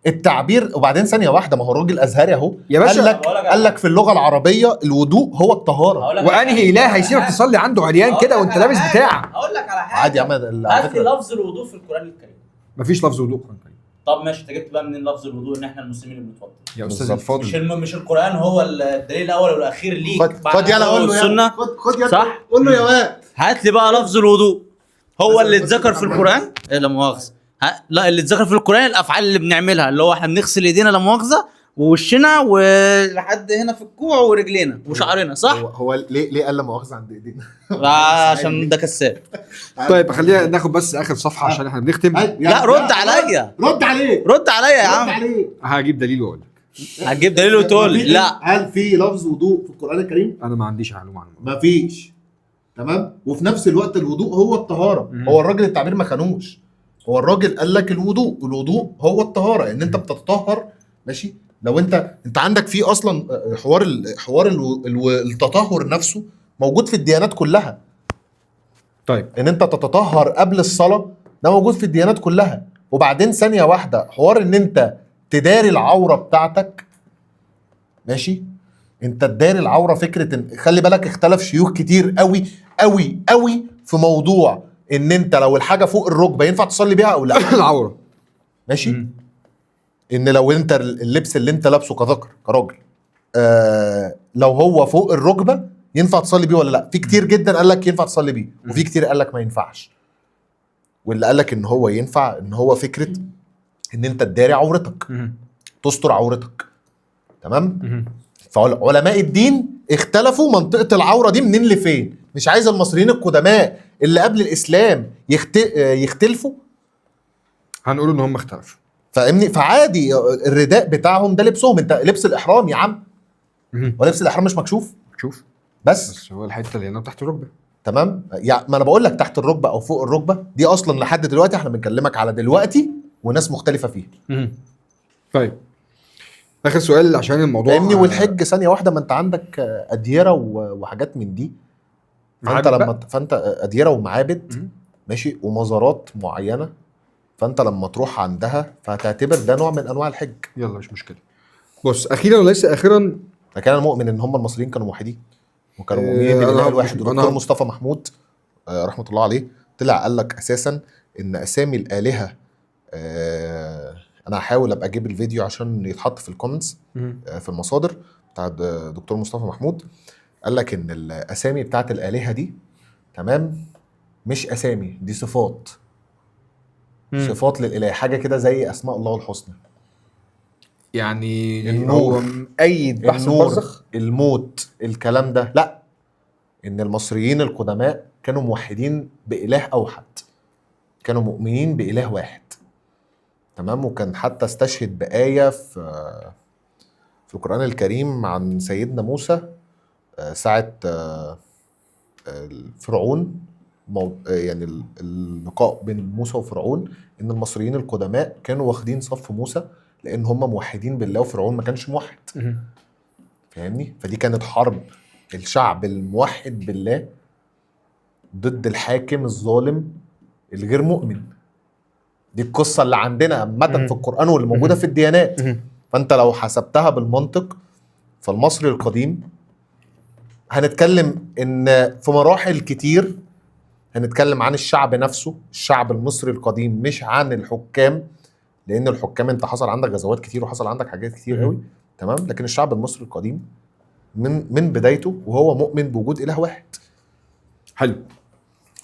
التعبير. وبعدين ثانيه واحده، ما هو الراجل ازهري اهو يا باشا، قال لك في اللغه العربيه الوضوء هو الطهاره. وانهي اله هيسيبك تصلي عنده عريان كده وانت لابس بتاع؟ هقول لك على حاجه عادي يا عم، هات لي لفظ الوضوء في القران الكريم. مفيش لفظ وضوء قرآن كريم. طب ماشي، انت جبت بقى منين لفظ الوضوء ان احنا المسلمين اللي بنتوضا؟ يا استاذ بالظبط. الفاضل، مش القران هو الدليل الاول والاخير ليك؟ خد يلا قول له السنه. خد يلا صح؟ قول له يا واد. هات لي بقى لفظ الوضوء هو اللي اتذكر في القران. لا مؤاخذه، لا اللي اتذكر في القران الافعال اللي بنعملها، اللي هو احنا بنغسل ايدينا لا مؤاخذه ووشنا ولحد هنا في الكوع ورجلينا وشعرنا، صح؟ هو ليه قال لا مؤاخذه عند ايدينا؟ عشان ده كذاب. طيب خلينا ناخد بس اخر صفحه عشان احنا بنختم. لا رد عليا، رد عليه، رد عليا يا رد عم. عليه. هجيب دليل واقول لك. هتجيب دليل وتقول لي لا. هل في لفظ وضوء في القران الكريم؟ انا ما عنديش معلومه عنه. مفيش. تمام. وفي نفس الوقت الوضوء هو الطهاره. هو الراجل التعبير ما خانوش، هو الراجل قال لك الوضوء هو الطهاره، ان انت بتتطهر. ماشي. لو انت عندك في اصلا حوار التطهر نفسه موجود في الديانات كلها. طيب ان انت تتطهر قبل الصلاه ده موجود في الديانات كلها. وبعدين ثانيه واحده، حوار ان انت تداري العوره بتاعتك. ماشي. انت تداري العوره، فكره ان خلي بالك اختلف شيوخ كتير قوي قوي قوي في موضوع ان انت لو الحاجه فوق الركبه ينفع تصلي بيها او لا. العوره. ماشي. ان لو انت اللبس اللي انت لابسه كذكر كراجل لو هو فوق الركبه ينفع تصلي بيه ولا لا. في كتير جدا قال لك ينفع تصلي بيه، وفي كتير قال لك ما ينفعش. واللي قال لك ان هو ينفع ان هو فكره ان انت تداري عورتك، تستر عورتك. تمام. فعلماء الدين اختلفوا منطقه العوره دي منين لفين. مش عايز المصريين القدماء اللي قبل الاسلام يختلفوا. هنقول ان هم اختلفوا. فاهمني؟ فعادي الرداء بتاعهم ده لبسهم. انت لبس الاحرام يا عم، ولبس الاحرام مش مكشوف. شوف بس هو الحته اللي هنا تحت الركبه. تمام. يعني ما انا بقول لك تحت الركبه او فوق الركبه دي اصلا لحد دلوقتي احنا بنكلمك على دلوقتي وناس مختلفه فيها. طيب اخر سؤال عشان الموضوع فاهمني. والحج ثانيه واحده، ما انت عندك اديره وحاجات من دي. فانت اديره ومعابد. ماشي. ومزارات معينه، فانت لما تروح عندها فهتعتبر ده نوع من انواع الحج. يلا مش مشكله. بص اخيرا وليس اخيرا، لكن انا مؤمن ان هم المصريين كانوا موحدين وكانوا مؤمنين بالاله الواحد. ودكتور مصطفى محمود رحمه الله عليه طلع قال لك اساسا ان اسامي الالهه انا هحاول ابقى اجيب الفيديو عشان يتحط في الكومنتس في المصادر بتاع دكتور مصطفى محمود. قال لك ان الاسامي بتاعت الالهه دي تمام مش اسامي، دي صفات. صفات للاله، حاجه كده زي اسماء الله الحسنى. يعني النور، هو مؤيد بحث المرزخ، الموت، الكلام ده. لا، ان المصريين القدماء كانوا موحدين باله اوحد، كانوا مؤمنين باله واحد. تمام. وكان حتى استشهد بايه في القران الكريم عن سيدنا موسى ساعه فرعون، يعني اللقاء بين موسى وفرعون، ان المصريين القدماء كانوا واخدين صف موسى لان هم موحدين بالله وفرعون ما كانش موحد. فاهمني؟ فدي كانت حرب الشعب الموحد بالله ضد الحاكم الظالم الغير مؤمن. دي القصه اللي عندنا عامه في القران واللي موجوده في الديانات. فانت لو حسبتها بالمنطق، فالمصري القديم هنتكلم ان في مراحل كتير هنتكلم عن الشعب نفسه، الشعب المصري القديم، مش عن الحكام، لان الحكام انت حصل عندك غزوات كتير وحصل عندك حاجات كتير قوي، تمام. لكن الشعب المصري القديم من بدايته وهو مؤمن بوجود اله واحد. حلو.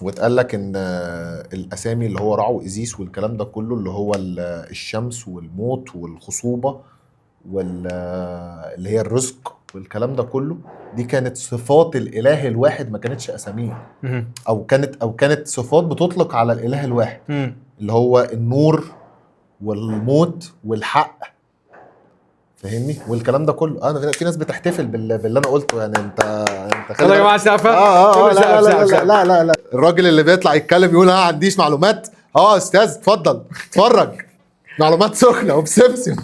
واتقال لك ان الاسامي اللي هو رعو ازيس والكلام ده كله اللي هو الشمس والموت والخصوبه اللي هي الرزق والكلام ده كله، دي كانت صفات الاله الواحد، ما كانتش اساميه، او كانت صفات بتطلق على الاله الواحد اللي هو النور والموت والحق، فاهمني؟ والكلام ده كله. انا في ناس بتحتفل باللي انا قلته، يعني انت يلا يا جماعه سقفه. لا الراجل اللي بيطلع يتكلم يقول انا ما عنديش معلومات، استاذ اتفضل اتفرج، معلومات سخنه وبسمسم.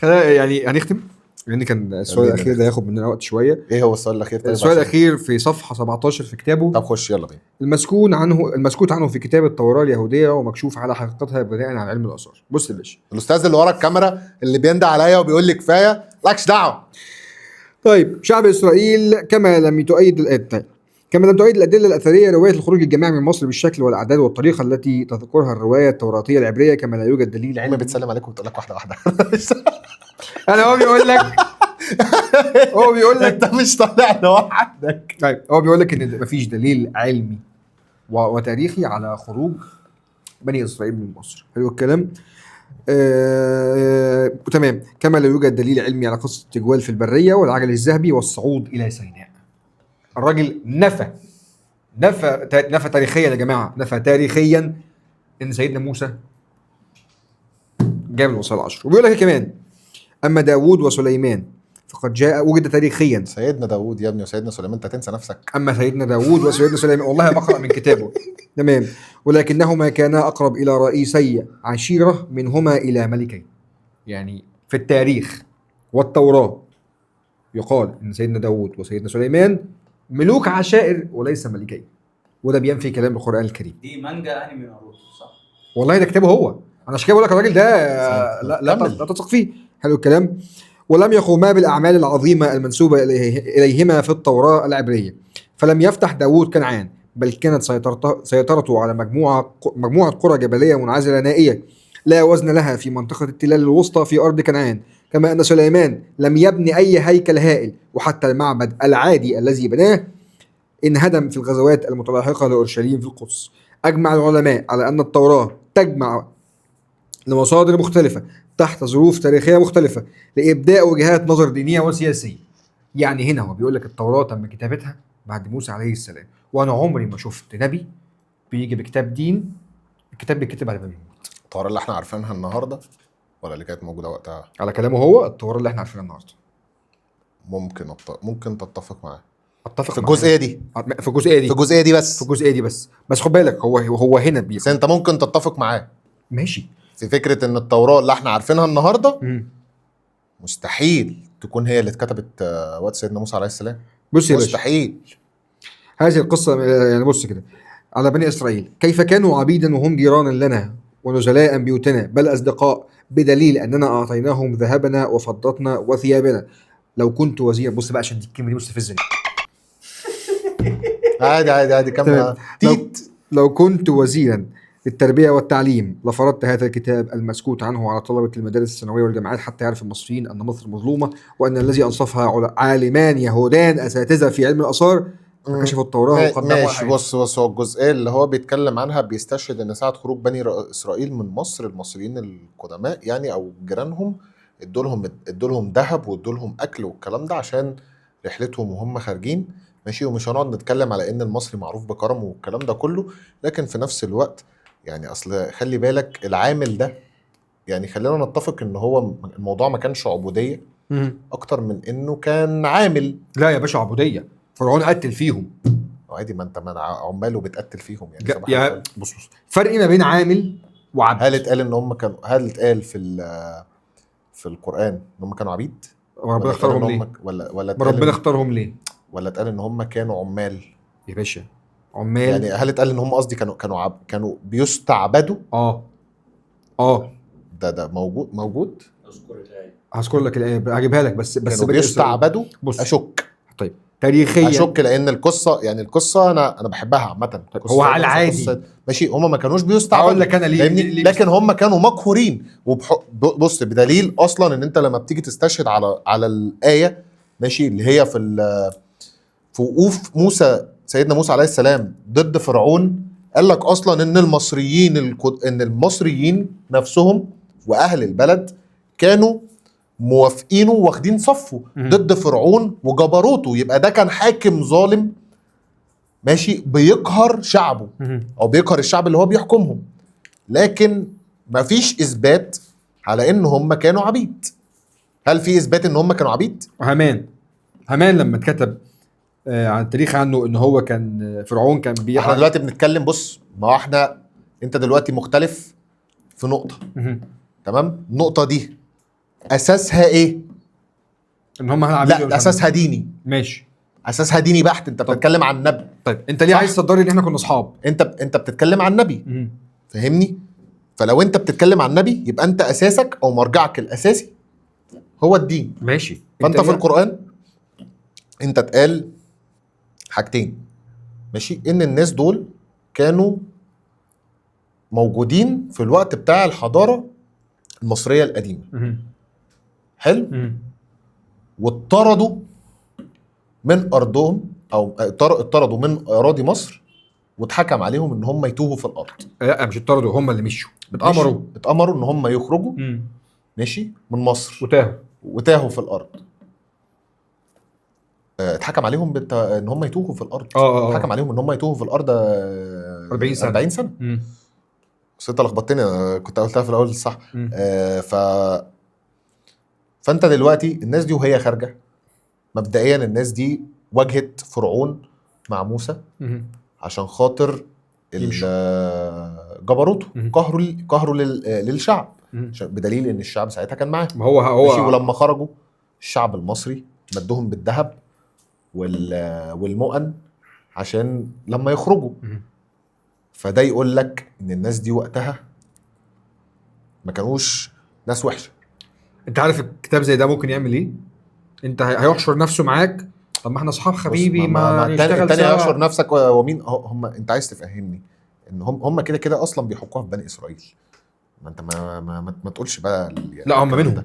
يعني هنختم لان كان السؤال الاخير ده هياخد مننا وقت شويه. ايه هو السؤال الاخير؟ طيب السؤال الاخير في صفحه 17 في كتابه. طب خش يلا بينا. المسكوت عنه في كتاب التوراة اليهودية ومكشوف على حقيقتها بناء على علم الآثار. بص يا باشا، الاستاذ اللي ورا الكاميرا اللي بيندى عليا وبيقول لي كفايه، مالكش دعوه. طيب، شعب اسرائيل كما لم تؤيد الأدلة الأثرية رواية الخروج الجماعي من مصر بالشكل والأعداد والطريقة التي تذكرها الرواية التوراتية العبرية، كما لا يوجد دليل علمي. بتسلم عليكم وبتقول لك واحده واحده. أنا هو بيقول لك انت مش طالع لوحدك. طيب، هو بيقول لك إن مفيش دليل علمي وتاريخي على خروج بني إسرائيل من مصر. حلو الكلام. تمام. كما لا يوجد دليل علمي على قصة التجوال في البرية والعجل الذهبي والصعود إلى سيناء. الراجل نفى تاريخيا يا جماعة، نفى تاريخيا إن سيدنا موسى جاب الوصايا العشر. وبيقول لك كمان أما داوود وسليمان فقد وجد تاريخيا. سيدنا داوود يا ابني وسيدنا سليمان، انت تنسى نفسك. أما سيدنا داوود وسيدنا سليمان، والله بقرأ من كتابه. تمام. ولكنهما كانا أقرب إلى رئيسي عشيرة منهما إلى ملكين. يعني في التاريخ والتوراة يقال إن سيدنا داوود وسيدنا سليمان ملوك عشائر وليس ملكين، وده بينفي كلام القرآن الكريم. دي مانجا انمي ناروتو صح؟ والله ده كتابه هو، انا عشان كده بقول لك الراجل ده لا تثق فيه. حلو الكلام. ولم يقوما بالأعمال العظيمة المنسوبة إليهما في التوراة العبرية، فلم يفتح داوود كنعان، بل كانت سيطرته على مجموعة قرى جبلية منعزلة نائية لا وزن لها في منطقة التلال الوسطى في أرض كنعان. كما أن سليمان لم يبني أي هيكل هائل، وحتى المعبد العادي الذي بناه انهدم في الغزوات المتلاحقة لأورشليم في القدس. أجمع العلماء على أن التوراة تجمع لمصادر مختلفة تحت ظروف تاريخية مختلفة لإبداء وجهات نظر دينية وسياسية. يعني هنا هو بيقول لك التوراة تم كتابتها بعد موسى عليه السلام، وأنا عمري ما شفت نبي بيجي بكتاب دين الكتاب بيتكتب بعد ما بيموت. التوراة اللي احنا عارفينها النهارده ولا اللي كانت موجودة وقتها؟ على كلامه هو التوراة اللي احنا عارفينها النهارده. ممكن تتفق معاه. اتفق في الجزئية دي. في الجزئية دي بس خد بالك هو هنا بس انت ممكن تتفق معاه. ماشي. في فكرة ان التوراة اللي احنا عارفينها النهارده مستحيل تكون هي اللي اتكتبت وقت سيدنا موسى عليه السلام. بص يا مستحيل. هذه القصة يعني بص كده على بني إسرائيل، كيف كانوا عبيدا وهم جيرانا لنا ونزلاء بيوتنا بل أصدقاء، بدليل أننا أعطيناهم ذهبنا وفضتنا وثيابنا. لو كنت وزيرا، بص بقى عشان دي الكلمة دي مستفزة. عادي كمل. لو كنت وزيرا للتربية والتعليم لفرضت هذا الكتاب المسكوت عنه على طلبة المدارس الثانوية والجامعات حتى يعرف المصريين أن مصر مظلومة، وأن الذي أنصفها عالمان يهودان أساتذة في علم الآثار كشفوا التوراة وقدموا. ماشي. بص هو الجزئية اللي هو بيتكلم عنها بيستشهد ان ساعة خروج بني اسرائيل من مصر المصريين القدماء يعني او جيرانهم ادوا لهم ذهب وادوا لهم اكل والكلام ده عشان رحلتهم وهم خارجين. ماشي. ومش هنقعد نتكلم على ان المصري معروف بكرمه والكلام ده كله، لكن في نفس الوقت يعني اصل خلي بالك العامل ده، يعني خلينا نتفق ان هو الموضوع ما كانش عبودية اكتر من انه كان عامل. لا يا باشا، عبودية. فرعون قتل فيهم عادي، ما انت عماله بتقتل فيهم يعني. بص فرق ما بين عامل وعبد. هل اتقال ان هم كانوا، هل اتقال في القرآن ان هم كانوا عبيد؟ ربنا اختارهم ليه؟ ولا ربنا اختارهم ليه؟ ولا اتقال ان هم كانوا عمال؟ يا باشا عمال يعني هل اتقال ان هم قصدي كانوا بيستعبدوا؟ اه ده موجود اذكر الايه. هذكر لك الايه، هجيبها لك بس كانوا بني إسرائيل. بيستعبدوا. بص اشك طيب تاريخيا لان القصه انا بحبها عامه. هو على العادي ماشي، هم ما كانوش بيستعبدوا. هقول لك انا ليه فاهمني؟ لكن هم كانوا مقهورين بص، بدليل اصلا ان انت لما بتيجي تستشهد على الايه، ماشي، اللي هي في وقوف سيدنا موسى عليه السلام ضد فرعون، قال لك اصلا ان المصريين نفسهم واهل البلد كانوا موافقينه واخدين صفه ضد فرعون وجبروته. يبقى ده كان حاكم ظالم، ماشي، بيقهر شعبه او بيقهر الشعب اللي هو بيحكمهم. لكن مفيش اثبات على ان هم كانوا عبيد. هل في اثبات ان هم كانوا عبيد؟ هامان لما اتكتب عن التاريخ عنه ان هو كان فرعون كان احنا دلوقتي بنتكلم، بص، ما احنا انت دلوقتي مختلف في نقطة. تمام؟ النقطة دي اساسها ايه؟ ان هم عبيد؟ لا، اساسها ديني. ماشي، اساسها ديني بحت. انت بتتكلم عن النبي. طيب انت ليه عايز تصدر ان احنا كنا اصحاب؟ انت بتتكلم عن النبي. فاهمني؟ فلو انت بتتكلم عن النبي يبقى انت اساسك او مرجعك الاساسي هو الدين. ماشي. فانت في القرآن انت اتقال حاجتين، ماشي، ان الناس دول كانوا موجودين في الوقت بتاع الحضارة المصرية القديمة. حلو. واتطردوا من ارضهم، او اتطردوا من اراضي مصر، واتحكم عليهم ان هم يتوهوا في الارض. لا مش اتطردوا، هم اللي مشوا، اتأمروا ان هم يخرجوا ماشي من مصر، وتاهوا في الارض. اتحكم عليهم ان هم يتوهوا في الارض. اتحكم عليهم ان هم يتوهوا في الارض 40 سنه. بس انت لخبطتني، كنت قلتها في الاول صح. فانت دلوقتي الناس دي وهي خارجه، مبدئيا الناس دي واجهت فرعون مع موسى عشان خاطر جبروته، قهره للشعب، بدليل ان الشعب ساعتها كان معاه. هو ولما خرجوا الشعب المصري مدهم بالذهب والمؤن عشان لما يخرجوا. فده يقول لك ان الناس دي وقتها ما كانوش ناس وحشه. انت عارف الكتاب زي ده ممكن يعمل ايه؟ انت هيحشر نفسه معاك. طب ما احنا اصحاب حبيبي، ما نشتغل التاني سوا. هيحشر نفسك ومين هم؟ انت عايز تفهمني ان هم كده اصلا بيحكوها في بني اسرائيل. ما انت ما تقولش بقى لا هم منهم،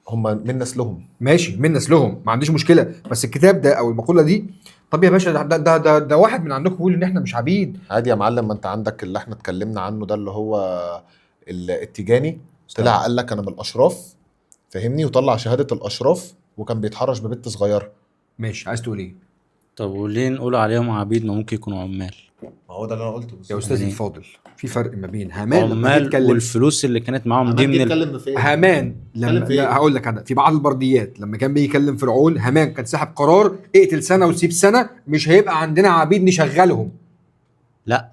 هم من نسلهم. ماشي، من نسلهم، ما عنديش مشكله. بس الكتاب ده او المقوله دي، طب يا باشا ده واحد من عندكم بيقول ان احنا مش عبيد. عادي يا معلم، ما انت عندك اللي احنا اتكلمنا عنه ده اللي هو التيجاني، طلع قال لك انا من الاشراف، فهمني، وطلع شهاده الاشراف وكان بيتحرش ببنت صغيره. ماشي، عايز تقول ايه؟ طب وليه نقول عليهم عبيد؟ ما ممكن يكونوا عمال. ما هو ده اللي انا قلته يا استاذي الفاضل، في فرق ما بين هامان لما عمال يتكلم والفلوس اللي كانت معاهم دي من هامان لما هقول لك انا في بعض البرديات لما كان بيكلم فرعون، هامان كان سحب قرار اقتل سنه وسيب سنه، مش هيبقى عندنا عبيد نشغلهم. لا،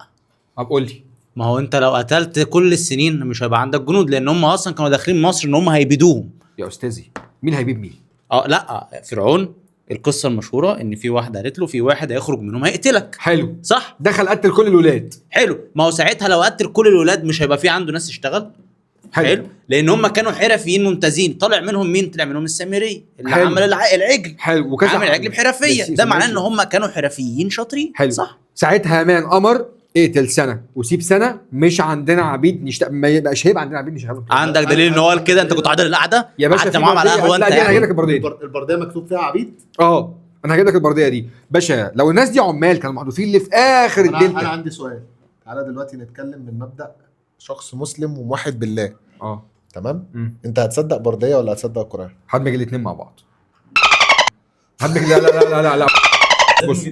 طب قول لي، ما هو انت لو قتلت كل السنين مش هيبقى عندك جنود، لان هم اصلا كانوا داخلين مصر ان هم هيبيدوهم. يا استاذي مين هيبيد مين؟ لا، فرعون القصه المشهوره ان في واحده قالت له في واحد هيخرج منهم هيقتلك. حلو، صح، دخل قتل كل الولاد. حلو، ما هو ساعتها لو قتل كل الولاد مش هيبقى في عنده ناس تشتغل. حلو، لان هم كانوا حرفيين ممتازين. طلع منهم مين؟ طلع منهم السامري اللي عمل العجل. حلو، وكذا عمل العجل بحرفيه، ده معناه ان هم كانوا حرفيين شاطرين. حلو، صح. ساعتها هامان امر اقتل سنه وسيب سنه، مش عندنا عبيد ما يبقاش هيبقى عندنا عبيد نشتغلهم. عندك دليل ان هو قال كده؟ انت كنت حاضر القعده يا باشا؟ قعدت معاهم على القهوه انت؟ انا هجيب لك البرديه دي. البرديه مكتوب فيها عبيد. انا هجيب لك البرديه دي باشا. لو الناس دي عمال كانوا محذوفين اللي في اخر الدلتا. انا عندي سؤال. تعالى دلوقتي نتكلم من مبدا شخص مسلم وموحد بالله. تمام. انت هتصدق برديه ولا هتصدق القران؟ هدمج الاثنين مع بعض. هدمج لا لا لا لا لا بص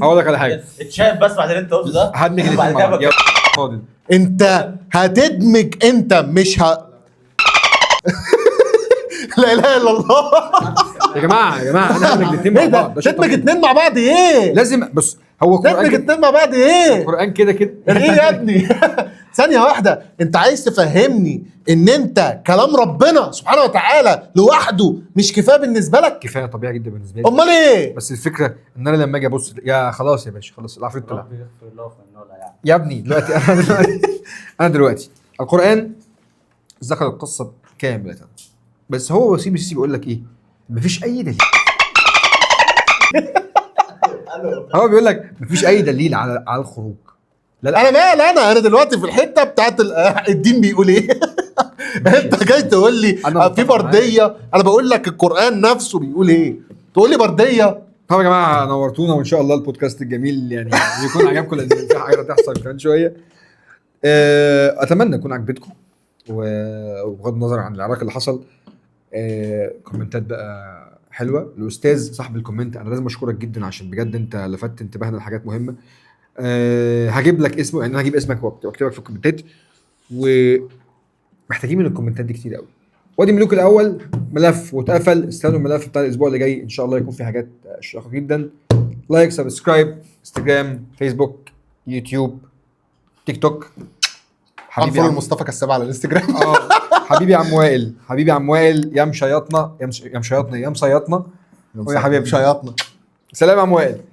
هقول لك على حاجه. اتشاف بس بعد اللي انت قلته ده. هدمج الاثنين مع بعض يا فاضل. انت هتدمج، انت مش لا اله الا الله. يا جماعه انا هدمج الاثنين مع بعض. تدمج اثنين مع بعض ايه؟ لازم بص، هو تدمج اثنين مع بعض ايه؟ القران كده ايه يا ابني؟ ثانيه واحده، انت عايز تفهمني ان انت كلام ربنا سبحانه وتعالى لوحده مش كفايه بالنسبه لك؟ كفايه طبيعي جدا بالنسبه لي. امال ايه؟ بس الفكره ان انا لما اجي ابص يا خلاص يا باشا، خلاص العفريت طلع. ربي يغفر الله فانه لا يعلم. يا ابني دلوقتي انا دلوقتي القران ذكر القصه كامله، بس هو وسيم السيسي بيقول لك ايه؟ مفيش اي دليل. هو بيقول لك مفيش اي دليل على الخروج. انا مال، انا دلوقتي في الحته بتاعت الدين بيقول ايه؟ انت جاي تقول لي أنا في متفق برديه، انا بقول لك القران نفسه بيقول ايه، تقول لي برديه؟ طبعا يا جماعه نورتونا، وان شاء الله البودكاست الجميل يعني يكون عجبكم، لان في حاجه هتحصل كمان شويه. اتمنى يكون عجبتكم، وبغض النظر عن العراك اللي حصل. كومنتات بقى حلوه. الاستاذ صاحب الكومنت انا لازم اشكرك جدا، عشان بجد انت لفتت انتباهنا لحاجات مهمه. هجيب لك اسمه، يعني انا هجيب اسمك واكتبك في الكومنتات، ومحتاجين من الكومنتات دي كتير قوي. وادي ملوك الاول ملف واتقفل، استنوا الملف بتاع الاسبوع اللي جاي ان شاء الله يكون في حاجات شيقه جدا. لايك، سبسكرايب، انستجرام، فيسبوك، يوتيوب، تيك توك. حبيبي هنفولو مصطفى كساب على الانستجرام. حبيبي يا عم وائل، حبيبي يا عم وائل، يا مشيطنا يا مصيطنا، ويا حبيبي شياطنا. سلام يا عم وائل.